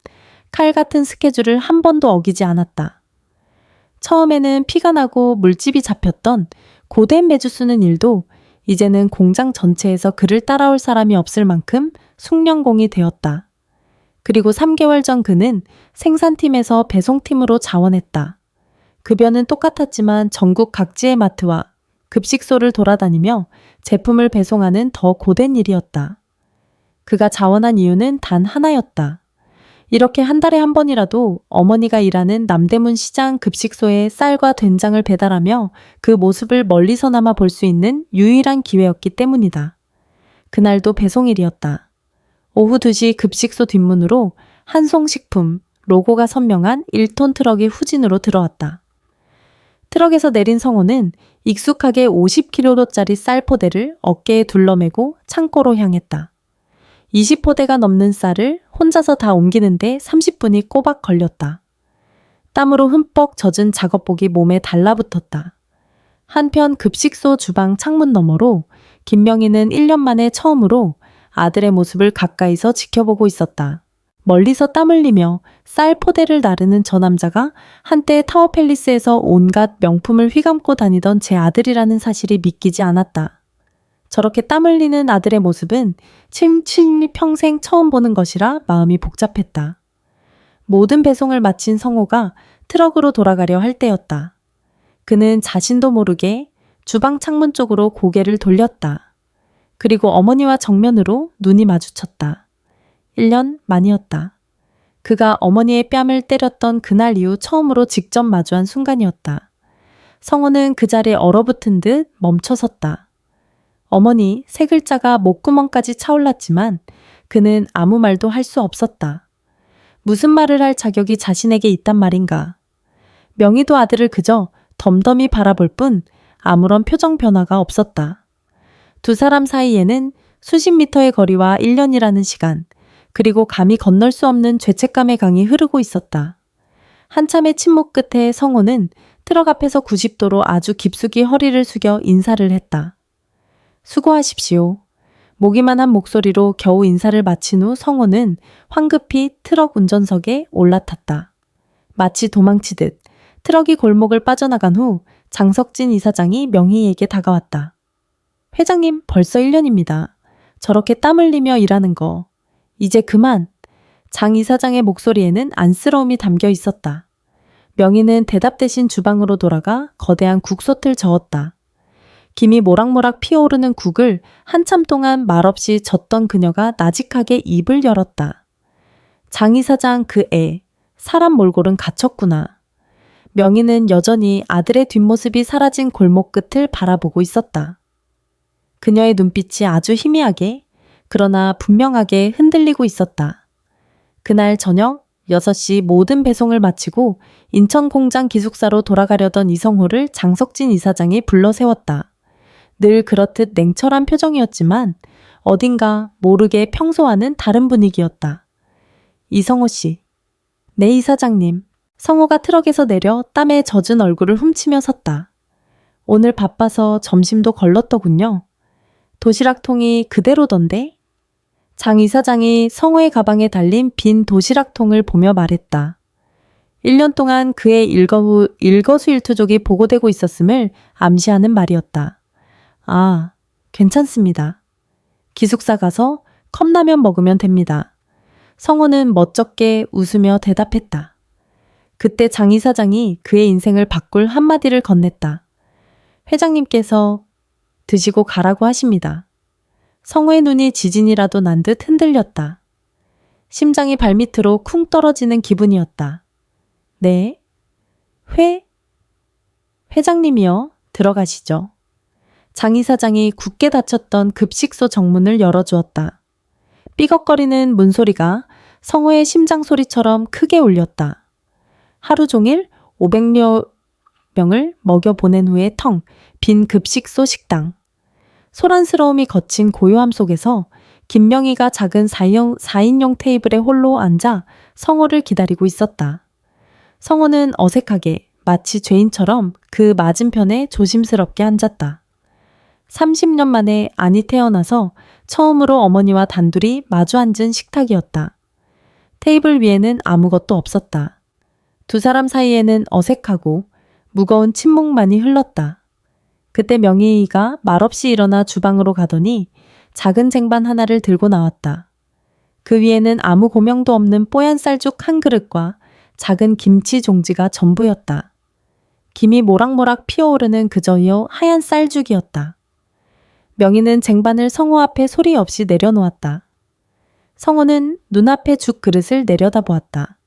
칼 같은 스케줄을 한 번도 어기지 않았다. 처음에는 피가 나고 물집이 잡혔던 고된 매주 쓰는 일도 이제는 공장 전체에서 그를 따라올 사람이 없을 만큼 숙련공이 되었다. 그리고 3개월 전 그는 생산팀에서 배송팀으로 자원했다. 급여는 똑같았지만 전국 각지의 마트와 급식소를 돌아다니며 제품을 배송하는 더 고된 일이었다. 그가 자원한 이유는 단 하나였다. 이렇게 한 달에 한 번이라도 어머니가 일하는 남대문 시장 급식소에 쌀과 된장을 배달하며 그 모습을 멀리서나마 볼 수 있는 유일한 기회였기 때문이다. 그날도 배송일이었다. 오후 2시 급식소 뒷문으로 한송식품 로고가 선명한 1톤 트럭이 후진으로 들어왔다. 트럭에서 내린 성호는 익숙하게 50kg짜리 쌀 포대를 어깨에 둘러매고 창고로 향했다. 20포대가 넘는 쌀을 혼자서 다 옮기는데 30분이 꼬박 걸렸다. 땀으로 흠뻑 젖은 작업복이 몸에 달라붙었다. 한편 급식소 주방 창문 너머로 김명희는 1년 만에 처음으로 아들의 모습을 가까이서 지켜보고 있었다. 멀리서 땀 흘리며 쌀 포대를 나르는 저 남자가 한때 타워팰리스에서 온갖 명품을 휘감고 다니던 제 아들이라는 사실이 믿기지 않았다. 저렇게 땀 흘리는 아들의 모습은 친히 평생 처음 보는 것이라 마음이 복잡했다. 모든 배송을 마친 성호가 트럭으로 돌아가려 할 때였다. 그는 자신도 모르게 주방 창문 쪽으로 고개를 돌렸다. 그리고 어머니와 정면으로 눈이 마주쳤다. 1년 만이었다. 그가 어머니의 뺨을 때렸던 그날 이후 처음으로 직접 마주한 순간이었다. 성호는 그 자리에 얼어붙은 듯 멈춰섰다. 어머니 세 글자가 목구멍까지 차올랐지만 그는 아무 말도 할 수 없었다. 무슨 말을 할 자격이 자신에게 있단 말인가. 명희도 아들을 그저 덤덤히 바라볼 뿐 아무런 표정 변화가 없었다. 두 사람 사이에는 수십 미터의 거리와 1년이라는 시간, 그리고 감히 건널 수 없는 죄책감의 강이 흐르고 있었다. 한참의 침묵 끝에 성호는 트럭 앞에서 90도로 아주 깊숙이 허리를 숙여 인사를 했다. 수고하십시오. 모기만한 목소리로 겨우 인사를 마친 후 성호는 황급히 트럭 운전석에 올라탔다. 마치 도망치듯 트럭이 골목을 빠져나간 후 장석진 이사장이 명희에게 다가왔다. 회장님, 벌써 1년입니다. 저렇게 땀 흘리며 일하는 거. 이제 그만. 장 이사장의 목소리에는 안쓰러움이 담겨 있었다. 명희는 대답 대신 주방으로 돌아가 거대한 국솥을 저었다. 김이 모락모락 피어오르는 국을 한참 동안 말없이 젓던 그녀가 나직하게 입을 열었다. 장 이사장 그 애, 사람 몰골은 갇혔구나. 명희는 여전히 아들의 뒷모습이 사라진 골목 끝을 바라보고 있었다. 그녀의 눈빛이 아주 희미하게, 그러나 분명하게 흔들리고 있었다. 그날 저녁 6시 모든 배송을 마치고 인천 공장 기숙사로 돌아가려던 이성호를 장석진 이사장이 불러 세웠다. 늘 그렇듯 냉철한 표정이었지만 어딘가 모르게 평소와는 다른 분위기였다. 이성호 씨. 네, 이사장님. 성호가 트럭에서 내려 땀에 젖은 얼굴을 훔치며 섰다. 오늘 바빠서 점심도 걸렀더군요. 도시락통이 그대로던데? 장 이사장이 성호의 가방에 달린 빈 도시락통을 보며 말했다. 1년 동안 그의 일거수일투족이 보고되고 있었음을 암시하는 말이었다. 아, 괜찮습니다. 기숙사 가서 컵라면 먹으면 됩니다. 성호는 멋쩍게 웃으며 대답했다. 그때 장 이사장이 그의 인생을 바꿀 한마디를 건넸다. 회장님께서 드시고 가라고 하십니다. 성호의 눈이 지진이라도 난 듯 흔들렸다. 심장이 발밑으로 쿵 떨어지는 기분이었다. 네? 회장님이요? 들어가시죠. 장 이사장이 굳게 닫혔던 급식소 정문을 열어주었다. 삐걱거리는 문소리가 성호의 심장 소리처럼 크게 울렸다. 하루 종일 500여 명을 먹여보낸 후에 텅 빈 급식소 식당. 소란스러움이 거친 고요함 속에서 김명희가 작은 4인용 테이블에 홀로 앉아 성호를 기다리고 있었다. 성호는 어색하게 마치 죄인처럼 그 맞은편에 조심스럽게 앉았다. 30년 만에 안이 태어나서 처음으로 어머니와 단둘이 마주 앉은 식탁이었다. 테이블 위에는 아무것도 없었다. 두 사람 사이에는 어색하고 무거운 침묵만이 흘렀다. 그때 명희가 말없이 일어나 주방으로 가더니 작은 쟁반 하나를 들고 나왔다. 그 위에는 아무 고명도 없는 뽀얀 쌀죽 한 그릇과 작은 김치 종지가 전부였다. 김이 모락모락 피어오르는 그저여 하얀 쌀죽이었다. 명희는 쟁반을 성호 앞에 소리 없이 내려놓았다. 성호는 눈앞에 죽 그릇을 내려다보았다.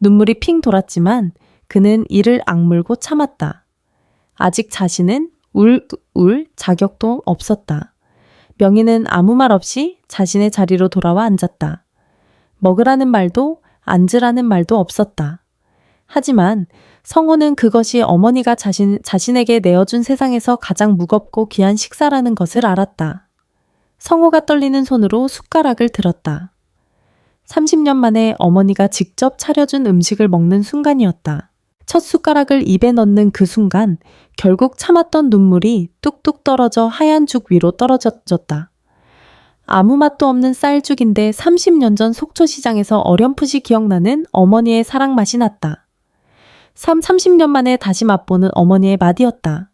눈물이 핑 돌았지만 그는 이를 악물고 참았다. 아직 자신은 울 자격도 없었다. 명희는 아무 말 없이 자신의 자리로 돌아와 앉았다. 먹으라는 말도 앉으라는 말도 없었다. 하지만 성호는 그것이 어머니가 자신에게 내어준 세상에서 가장 무겁고 귀한 식사라는 것을 알았다. 성호가 떨리는 손으로 숟가락을 들었다. 30년 만에 어머니가 직접 차려준 음식을 먹는 순간이었다. 첫 숟가락을 입에 넣는 그 순간 결국 참았던 눈물이 뚝뚝 떨어져 하얀 죽 위로 떨어졌다. 아무 맛도 없는 쌀죽인데 30년 전 속초시장에서 어렴풋이 기억나는 어머니의 사랑 맛이 났다. 30년 만에 다시 맛보는 어머니의 맛이었다.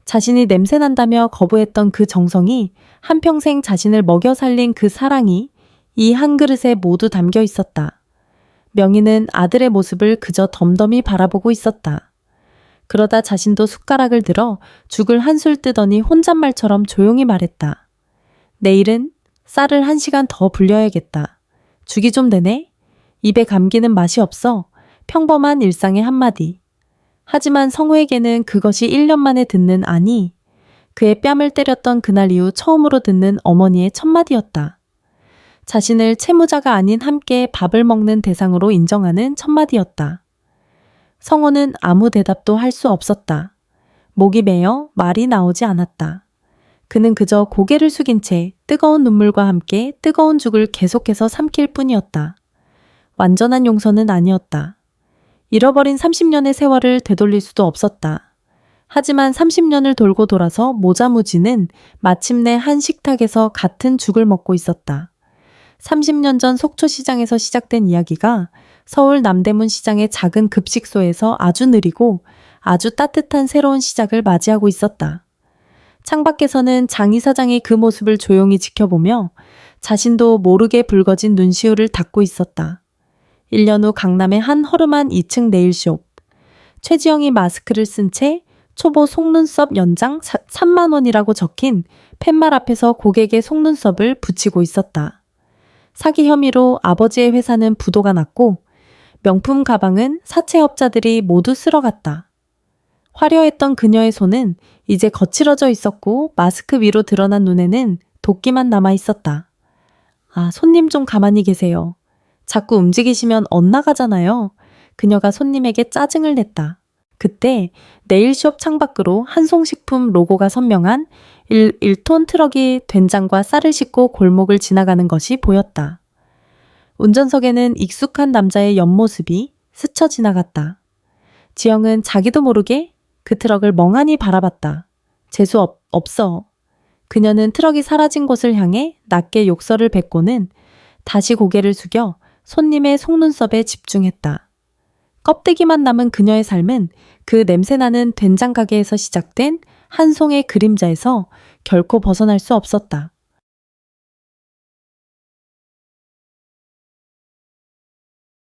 자신이 냄새난다며 거부했던 그 정성이 한평생 자신을 먹여 살린 그 사랑이 이 한 그릇에 모두 담겨 있었다. 명희는 아들의 모습을 그저 덤덤히 바라보고 있었다. 그러다 자신도 숟가락을 들어 죽을 한술 뜨더니 혼잣말처럼 조용히 말했다. 내일은 쌀을 1시간 더 불려야겠다. 죽이 좀 되네? 입에 감기는 맛이 없어. 평범한 일상의 한마디. 하지만 성우에게는 그것이 1년 만에 듣는 아니, 그의 뺨을 때렸던 그날 이후 처음으로 듣는 어머니의 첫마디였다. 자신을 채무자가 아닌 함께 밥을 먹는 대상으로 인정하는 첫마디였다. 성호는 아무 대답도 할 수 없었다. 목이 메어 말이 나오지 않았다. 그는 그저 고개를 숙인 채 뜨거운 눈물과 함께 뜨거운 죽을 계속해서 삼킬 뿐이었다. 완전한 용서는 아니었다. 잃어버린 30년의 세월을 되돌릴 수도 없었다. 하지만 30년을 돌고 돌아서 모자무지는 마침내 한 식탁에서 같은 죽을 먹고 있었다. 30년 전 속초시장에서 시작된 이야기가 서울 남대문 시장의 작은 급식소에서 아주 느리고 아주 따뜻한 새로운 시작을 맞이하고 있었다. 창밖에서는 장 이사장이 그 모습을 조용히 지켜보며 자신도 모르게 붉어진 눈시울을 닫고 있었다. 1년 후 강남의 한 허름한 2층 네일숍. 최지영이 마스크를 쓴 채 초보 속눈썹 연장 3만 원이라고 적힌 팻말 앞에서 고객의 속눈썹을 붙이고 있었다. 사기 혐의로 아버지의 회사는 부도가 났고 명품 가방은 사채업자들이 모두 쓸어갔다. 화려했던 그녀의 손은 이제 거칠어져 있었고 마스크 위로 드러난 눈에는 도끼만 남아 있었다. 아, 손님 좀 가만히 계세요. 자꾸 움직이시면 엇나가잖아요. 그녀가 손님에게 짜증을 냈다. 그때 네일숍 창밖으로 한송식품 로고가 선명한 1톤 트럭이 된장과 쌀을 싣고 골목을 지나가는 것이 보였다. 운전석에는 익숙한 남자의 옆모습이 스쳐 지나갔다. 지영은 자기도 모르게 그 트럭을 멍하니 바라봤다. 재수 없어. 그녀는 트럭이 사라진 곳을 향해 낮게 욕설을 뱉고는 다시 고개를 숙여 손님의 속눈썹에 집중했다. 껍데기만 남은 그녀의 삶은 그 냄새나는 된장 가게에서 시작된 한 송의 그림자에서 결코 벗어날 수 없었다.